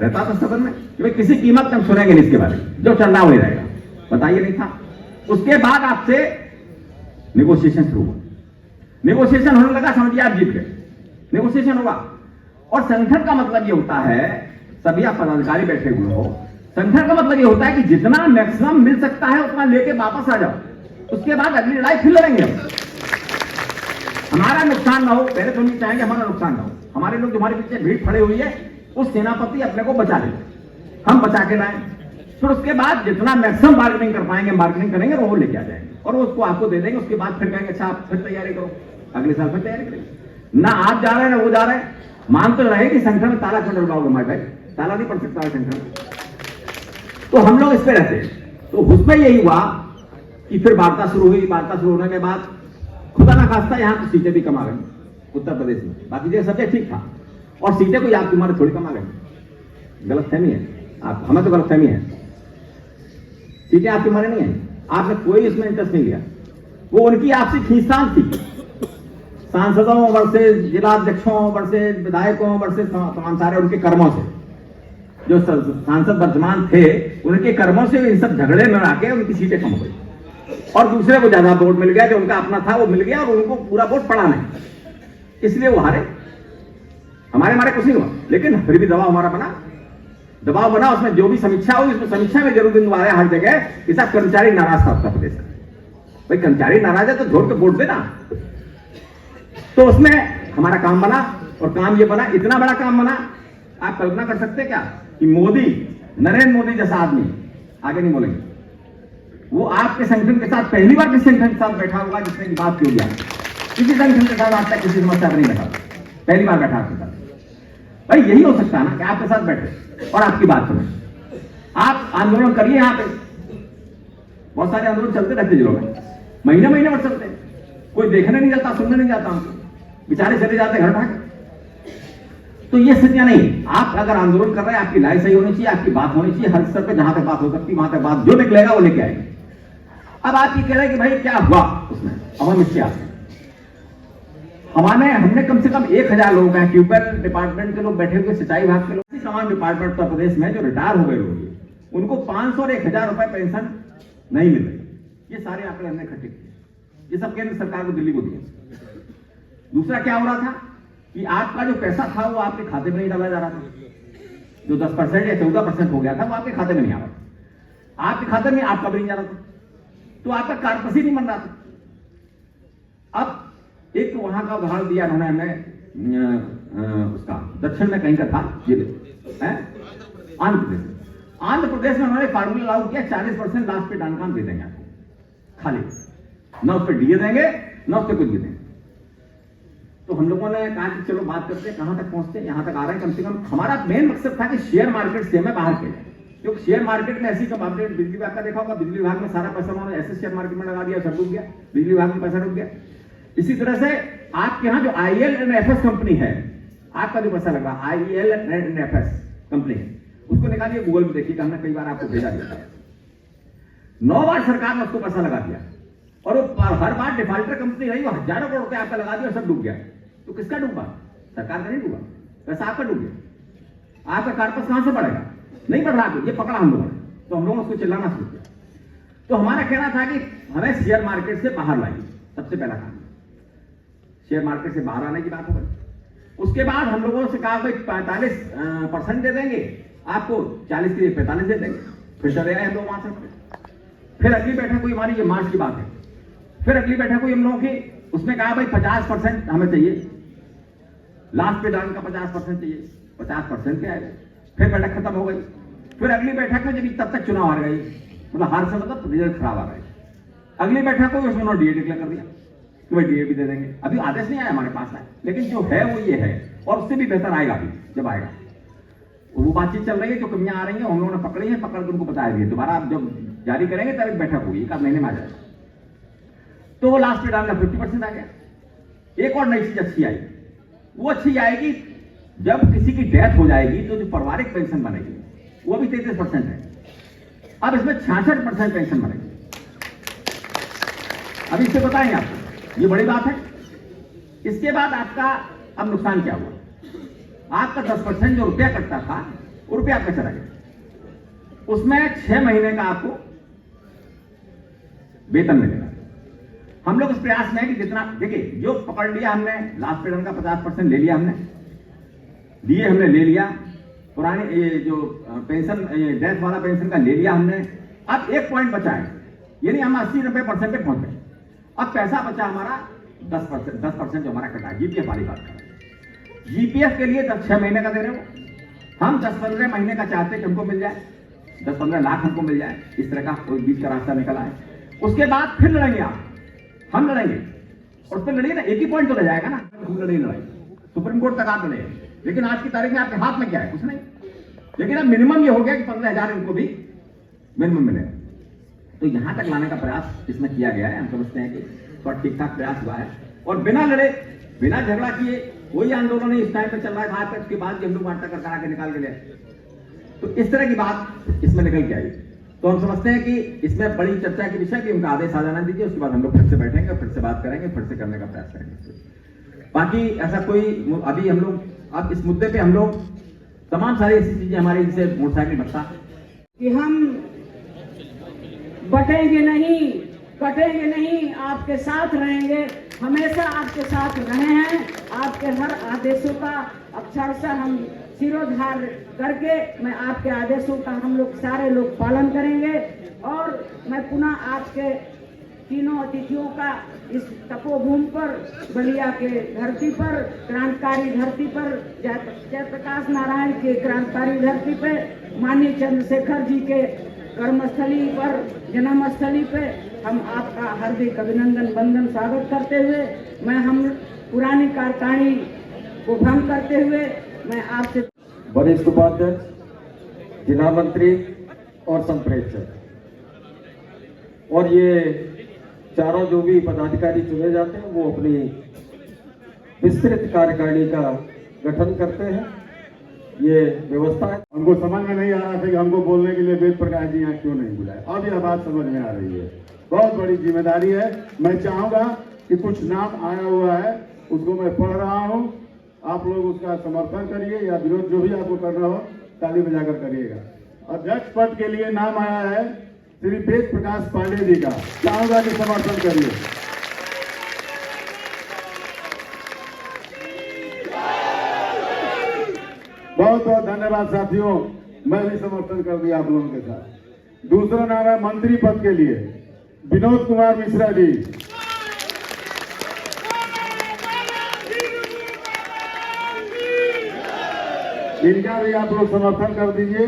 रहता था सदन में कि भाई किसी कीमत पर हम सुनेंगे नहीं इसके बारे में, जो चल रहा वही रहेगा। बताइए, नहीं था। उसके बाद आपसे नेगोशिएशन शुरू हुआ, नेगोशिएशन होने लगा, समझिए आप जीत गए, नेगोशिएशन होगा। और संगठन का मतलब ये होता है, सभी आप पदाधिकारी बैठे हुए हो, संगठन का मतलब ये होता है कि जितना मैक्सिमम मिल सकता है उतना लेके वापस आ जाओ, उसके बाद अगली लड़ाई फिर लड़ेंगे। हमारा नुकसान ना हो, पहले तो नहीं चाहेंगे हमारा नुकसान ना हो। हमारे लोग हमारे पीछे भीड़ खड़े हुई है, उस सेनापति अपने को बचा ले, हम बचा के लाए, फिर उसके बाद जितना मैक्सिमम बार्गेनिंग कर पाएंगे बार्गेनिंग करेंगे, और वो लेके आ जाएंगे और वो उसको आपको दे देंगे। उसके बाद फिर कहेंगे अच्छा आप फिर तैयारी करो, अगले साल फिर तैयारी करेंगे। ना आप जा रहे हैं ना वो जा रहे हैं, मान तो रहे कि संगठन में ताला क्यों डलवाओगे हमारे भाई, ताला नहीं पड़ सकता है संगठन में। तो हम लोग इस पे रहते हैं। तो उसमें यही हुआ कि फिर वार्ता शुरू हुई, वार्ता शुरू होने के बाद खुदा ना खास्ता यहाँ तो सीटें भी कम आ गई उत्तर प्रदेश में, बाकी जगह सब ठीक था, और सीटें कोई आपकी उम्र थोड़ी कम आ गई, गलतफहमी है, आप हमें तो गलतफहमी है, सीटें आपकी उम्र नहीं है, आपने कोई इसमें इंटरेस्ट नहीं लिया, वो उनकी आपसी खींचतान थी, सांसदों वर्सेस जिलाध्यक्षों वर्सेस विधायकों वर्सेस तमाम सारे उनके कर्मों से, जो सांसद वर्तमान थे उनके कर्मों से इन सब झगड़े में आके उनकी सीटें कम हो गई, और दूसरे को ज्यादा वोट मिल गया, जो उनका अपना था वो मिल गया, और उनको पूरा वोट पड़ा नहीं, इसलिए वो हारे। हमारे कुछ नहीं हुआ, लेकिन फिर भी दबाव हमारा दबाव बना। उसमें जो भी समीक्षा हुई, उसमें समीक्षा में जरूर बिंदु आया हर जगह कि सब कर्मचारी नाराज था उत्तर प्रदेश में। भाई कर्मचारी नाराज है तो झोड़ के वोट देना। तो उसमें हमारा काम बना, और काम ये बना, इतना बड़ा काम बना, आप कल्पना कर सकते क्या कि मोदी, नरेंद्र मोदी जैसा आदमी, आगे नहीं बोलेंगे, वो आपके संगठन के साथ पहली बार किसी संगठन के साथ बैठा होगा जिसने की बात की होगी, किसी संगठन के साथ आज तक किसी समस्या पर नहीं बैठा, पहली बार बैठा आपके साथ। भाई यही हो सकता है ना कि आपके साथ बैठे और आपकी बात सुने। आप आंदोलन करिए, यहाँ पे बहुत सारे आंदोलन चलते रहते जिलों में, महीने महीने भर चलते, कोई देखने नहीं जाता, सुनने नहीं जाता, उनको बेचारे चले जाते घर भाग। तो ये स्थितियां नहीं, आप अगर आंदोलन कर रहे हैं, आपकी राय सही होनी चाहिए, आपकी बात होनी चाहिए, हर स्तर पे जहां तक बात हो सकती है वहां तक बात, जो निकलेगा वो लेके आएंगे। अब आप ये कह रहे हैं कि भाई क्या हुआ उसमें, अब हम इसके आते हैं। हमने कम से कम 1000 लोग हैं, ट्यूबवेल डिपार्टमेंट के लोग बैठे हुए, सिंचाई विभाग के लोग, तमाम डिपार्टमेंट उत्तर प्रदेश में जो रिटायर हो गए लोग, उनको 500 और 1000 रुपए पेंशन नहीं मिल रही। ये सारे आंकड़े हमने इकट्ठे किए, ये सब केंद्र सरकार को, दिल्ली को दिए। दूसरा क्या हो रहा था कि आपका जो पैसा था वो आपके खाते में नहीं डाला जा रहा था, जो 10% या 14% हो गया था वो आपके खाते में नहीं आ रहा था, आपके खाते में आपका भी नहीं जा रहा था, तो आपका कार्पस ही नहीं बन रहा था। अब एक वहां का उदाहरण दिया उन्होंने हमें, उसका दक्षिण में कहीं का था जिले, आंध्र प्रदेश में उन्होंने फार्मूला लागू किया, 40% लास्ट पे डान काम दे देंगे आपको, खाली न उस पर डीए देंगे न उस पर कुछ भी देंगे। तो हम लोगों ने कहा कि चलो बात करते हैं, कहां तक पहुंचते हैं, यहां तक आ रहे हैं। कम से कम हमारा मेन मकसद था कि शेयर मार्केट से हमें बाहर किया, क्योंकि शेयर मार्केट में ऐसी कब आपने बिजली विभाग का देखा होगा, बिजली विभाग में सारा पैसा उन्होंने ऐसे शेयर मार्केट में लगा दिया, सब डूब गया, बिजली विभाग में पैसा डूब गया। इसी तरह से आपके यहाँ जो IELNFS कंपनी है, आपका जो पैसा लगा IELNFS कंपनी है, उसको निकालिए, गूगल पे देखिए, हमने कई बार आपको भेजा दिया, 9 बार सरकार ने उसको पैसा लगा दिया, और वो हर बार डिफॉल्टर कंपनी रही, वो हजारों करोड़ रुपए आपका लगा दिया और सब डूब गया। तो किसका डूबा? सरकार का नहीं डूबा, पैसा आपका डूब गया। आपका कार्पस कहां से बढ़ेगा? नहीं बढ़ रहा, ये पकड़ा हम लोगों ने, तो हम लोगों ने उसको चिल्लाना शुरू किया। तो हमारा कहना था कि हमें शेयर मार्केट से बाहर लाइए, सबसे पहला काम शेयर मार्केट से बाहर आने की बात हो गई। उसके बाद हम लोगों से कहा भाई 45% दे देंगे आपको, 40 के लिए 45 दे देंगे, फिर चले आए हम लोग वहां से। फिर अगली बैठक हुई हमारी, ये मार्च की बात है, फिर अगली बैठक हुई हम लोगों की, उसमें कहा भाई 50% हमें चाहिए, लास्ट पे डाउन का 50% चाहिए, 50% पे आएगा। फिर बैठक खत्म हो गई, फिर अगली बैठक में जब तब तक चुनाव हार गई, मतलब हार से मतलब रिजल्ट खराब आ गए, अगली बैठक को उसमें उन्होंने डीए डिक्लेयर कर दिया कि भाई डीए भी दे देंगे। अभी आदेश नहीं आया हमारे पास है, लेकिन जो है वो ये है, और उससे भी बेहतर आएगा अभी जब आएगा। वो बातचीत चल रही है, जो कमियां आ रही हैं हम लोगों ने पकड़ी हैं, पकड़ के उनको बताया दिया। दोबारा आप जब जारी करेंगे तब एक बैठक होगी, 1 महीने में आ जाएगा। तो वो लास्ट में डालना 50% आ गया। एक और नई चीज अच्छी आई, वो अच्छी आएगी जब किसी की डेथ हो जाएगी तो जो पारिवारिक पेंशन बनेगी वो भी 33% है, अब इसमें 66% पेंशन बनेगी। अभी इससे बताएंगे आपको, ये बड़ी बात है। इसके बाद आपका अब नुकसान क्या हुआ, आपका 10% जो रुपया कटता था वो रुपया आपका चला गया, उसमें 6 महीने का आपको वेतन मिलेगा। हम लोग इस प्रयास में है कि जितना, देखिए जो पकड़ लिया हमने लास्ट पेडन का 50% ले लिया, हमने ले लिया, पुराने ये जो पेंशन डेथ वाला पेंशन का ले लिया हमने। अब एक पॉइंट बचा है, यानी हम 80-90% पे पहुंच गए। अब पैसा बचा हमारा 10% जो हमारा कटा, जीपीएफ वाली बात कर रहे हैं। जीपीएफ के लिए 6 महीने का दे रहे हो, हम 10-15 महीने का चाहते कि हमको मिल जाए, 10-15 लाख हमको मिल जाए, इस तरह का कोई बीच का रास्ता निकला है। उसके बाद फिर लड़ेंगे हम लड़ेंगे, और उस पर लड़िए ना, एक ही पॉइंट तो ले जाएगा ना, हम लड़ाई सुप्रीम कोर्ट तक आप लड़ेंगे। लेकिन आज की तारीख में आपके हाथ में क्या है, कुछ नहीं। लेकिन अब मिनिमम ये हो गया कि 15,000 इनको भी मिनिमम मिलेगा। तो यहां तक लाने का प्रयास इसमें किया गया है। हम समझते हैं कि थोड़ा ठीक ठाक प्रयास हुआ है, और बिना लड़े बिना झगड़ा किए कोई आंदोलन नहीं इस टाइम पे चल रहा है। वहां तक के बाद हम लोग वार्ता कर करा के निकाल के ले, तो इस तरह की बात इसमें निकल के आई। तो हम समझते हैं कि इसमें बड़ी चर्चा के विषय कि उनका आदेश आ जाना दीजिए, उसके बाद हम लोग फिर से बैठेंगे, फिर से बात करेंगे, फिर से करने का प्रयास करेंगे। बाकी ऐसा कोई अभी हम लोग अब इस मुद्दे पे हम लोग तमाम सारी ऐसी चीजें हमारी, जैसे मोटरसाइकिल भत्ता, कि हम बटेंगे नहीं, कटेंगे नहीं, आपके साथ रहेंगे, हमेशा आपके साथ रहे हैं। आपके हर आदेशों का अक्षरशः हम सिरोधार करके मैं आपके आदेशों का हम लोग सारे लोग पालन करेंगे। और मैं पुनः आपके तीनों अतिथियों का इस तपोभूमि पर, बलिया के धरती पर, क्रांतिकारी धरती पर, जयप्रकाश नारायण के क्रांतिकारी धरती पे, माननीय चंद्रशेखर जी के कर्मस्थली पर, जन्मस्थली पे हम आपका हार्दिक अभिनंदन वंदन स्वागत करते हुए, मैं हम पुरानी कार्यकारिणी को भंग करते हुए मैं आपसे वरिष्ठ उपाध्यक्ष, जिला मंत्री और संप्रेषक, और ये चारों जो भी पदाधिकारी चुने जाते हैं वो अपनी विस्तृत कार्यकारिणी का गठन करते हैं। ये व्यवस्था है। हमको समझ में नहीं आ रहा था कि हमको बोलने के लिए वेद प्रकाश जी यहाँ क्यों नहीं बुलाए, अब यह बात समझ में आ रही है। बहुत बड़ी जिम्मेदारी है। मैं चाहूंगा कि कुछ नाम आया हुआ है उसको मैं पढ़ रहा हूँ, आप लोग उसका समर्थन करिए या विरोध जो भी आपको करना हो ताली बजाकर करिएगा। अध्यक्ष पद के लिए नाम आया है श्री वेद प्रकाश पांडे जी का, चाहूंगा कि समर्थन करिए। बहुत बहुत धन्यवाद साथियों, मैं भी समर्थन कर दिया आप लोगों के साथ। दूसरा नाम है मंत्री पद के लिए विनोद कुमार मिश्रा जी। इनका भी आप लोग समर्थन कर दिए,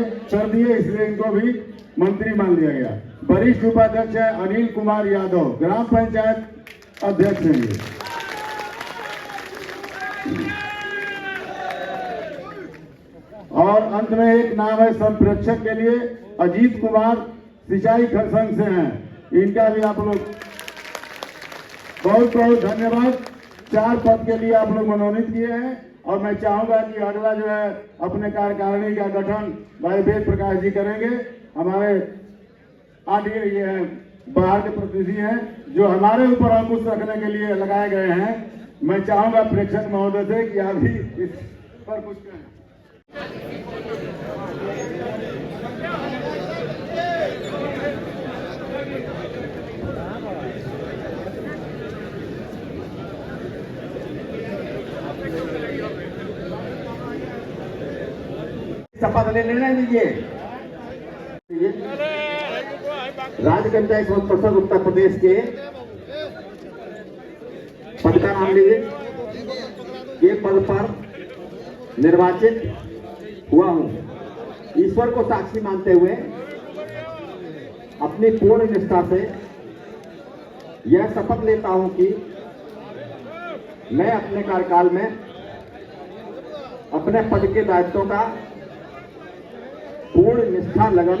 इसलिए इनको भी मंत्री मान लिया गया। वरिष्ठ उपाध्यक्ष है अनिल कुमार यादव, ग्राम पंचायत अध्यक्ष हैं ये। और अंत में एक नाम है संप्रेक्षक के लिए अजीत कुमार, सिंचाई खरसंग से हैं, इनका भी आप लोग बहुत बहुत धन्यवाद। 4 पद के लिए आप लोग मनोनीत किए हैं, और मैं चाहूंगा कि अगला जो है अपने कार्यकारिणी का गठन भाई वेद प्रकाश जी करेंगे। हमारे आगे ये हैं बाहर के प्रतिनिधि हैं जो हमारे ऊपर अंकुश रखने के लिए लगाए गए हैं। मैं चाहूंगा प्रेक्षक महोदय से कि आप भी इस पर कुछ कहें। शपथ ले लेने दीजिए। राज्य पंचायत परिषद उत्तर प्रदेश के पद का नाम लीजिए। के पद पर निर्वाचित हुआ हूं, ईश्वर को साक्षी मानते हुए अपनी पूर्ण निष्ठा से यह शपथ लेता हूं कि मैं अपने कार्यकाल में अपने पद के दायित्वों का पूर्ण निष्ठा, लगन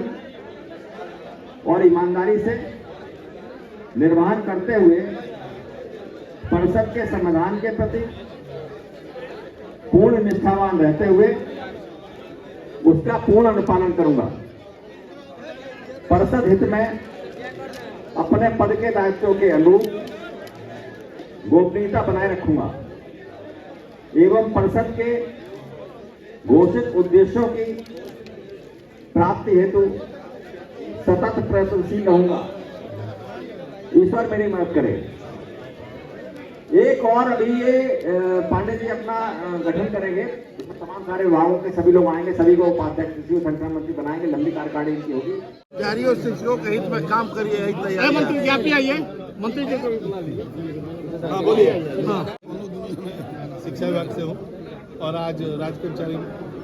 और ईमानदारी से निर्वहन करते हुए परिषद के संविधान के प्रति पूर्ण निष्ठावान रहते हुए उसका पूर्ण अनुपालन करूंगा। परिषद हित में अपने पद के दायित्वों के अनुरूप गोपनीयता बनाए रखूंगा एवं परिषद के घोषित उद्देश्यों की प्राप्ति हेतु सतत प्रयत्नशील रहूंगा। ईश्वर मेरी मदद करे। एक और अभी ये पांडे जी अपना गठन करेंगे, इसमें तमाम सारे विभागों के सभी लोग आएंगे, सभी को उपाध्यक्ष सचिव संगठन मंत्री बनाएंगे, लंबी कार्यकारिणी इनकी होगी। जारी और शिक्षकों के हित में काम करिए, यही तैयारी है। मंत्री जी आप भी आइए, मंत्री जी को हाँ बोलिए। हाँ, शिक्षा विभाग से हूँ और आज राज्य कर्मचारी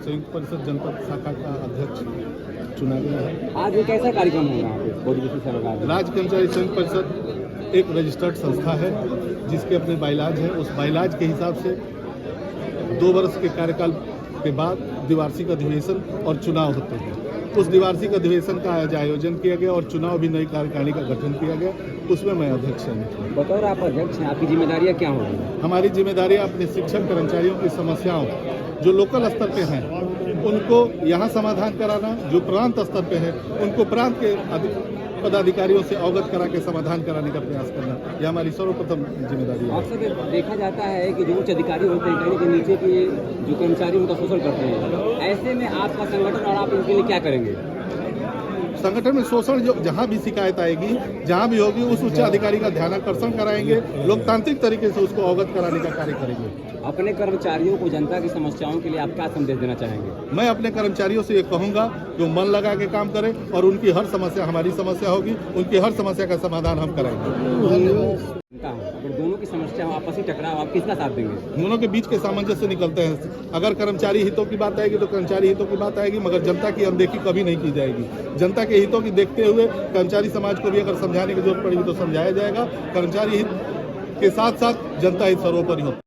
संयुक्त परिषद जनपद शाखा का अध्यक्ष चुना गया है। आज ये कैसा कार्यक्रम होगा? राज्य कर्मचारी संयुक्त परिषद एक रजिस्टर्ड संस्था है जिसके अपने बाइलाज है। उस बाइलाज के हिसाब से 2 वर्ष के कार्यकाल के बाद द्विवार्षिक अधिवेशन और चुनाव होते हैं। उस द्विवार्षिक अधिवेशन का आज आयोजन किया गया और चुनाव भी नई कार्यकारिणी का गठन किया गया, उसमें मैं अध्यक्ष हूँ। बतौर आप अध्यक्ष हैं, आपकी जिम्मेदारियाँ क्या होगी? हमारी जिम्मेदारियाँ अपने शिक्षक कर्मचारियों की समस्याओं जो लोकल स्तर पे हैं उनको यहाँ समाधान कराना, जो प्रांत स्तर पे है उनको प्रांत के पदाधिकारियों से अवगत करा के समाधान कराने का प्रयास करना, यह हमारी सर्वप्रथम जिम्मेदारी है। अक्सर देखा जाता है कि जो उच्च अधिकारी होते हैं कहीं के नीचे के जो कर्मचारी उनका शोषण करते हैं, ऐसे में आपका संगठन और आप इनके लिए क्या करेंगे? संगठन में शोषण जो जहाँ भी शिकायत आएगी, जहाँ भी होगी, उस उच्च अधिकारी का ध्यानाकर्षण कराएंगे, लोकतांत्रिक तरीके से उसको अवगत कराने का कार्य करेंगे। अपने कर्मचारियों को जनता की समस्याओं के लिए आप क्या संदेश देना चाहेंगे? मैं अपने कर्मचारियों से ये कहूँगा कि मन लगा के काम करें और उनकी हर समस्या हमारी समस्या होगी, उनकी हर समस्या का समाधान हम कराएंगे। अगर दोनों की समस्या हो, आपसी टकराव, आप किसका साथ देंगे? दोनों के बीच के सामंजस्य निकलते हैं। अगर कर्मचारी हितों की बात आएगी तो कर्मचारी हितों की बात आएगी, मगर जनता की अनदेखी कभी नहीं की जाएगी। जनता के हितों की देखते हुए कर्मचारी समाज को भी अगर समझाने की जरूरत पड़ेगी तो समझाया जाएगा। कर्मचारी हित के साथ साथ जनता हित सर्वोपरि होता है।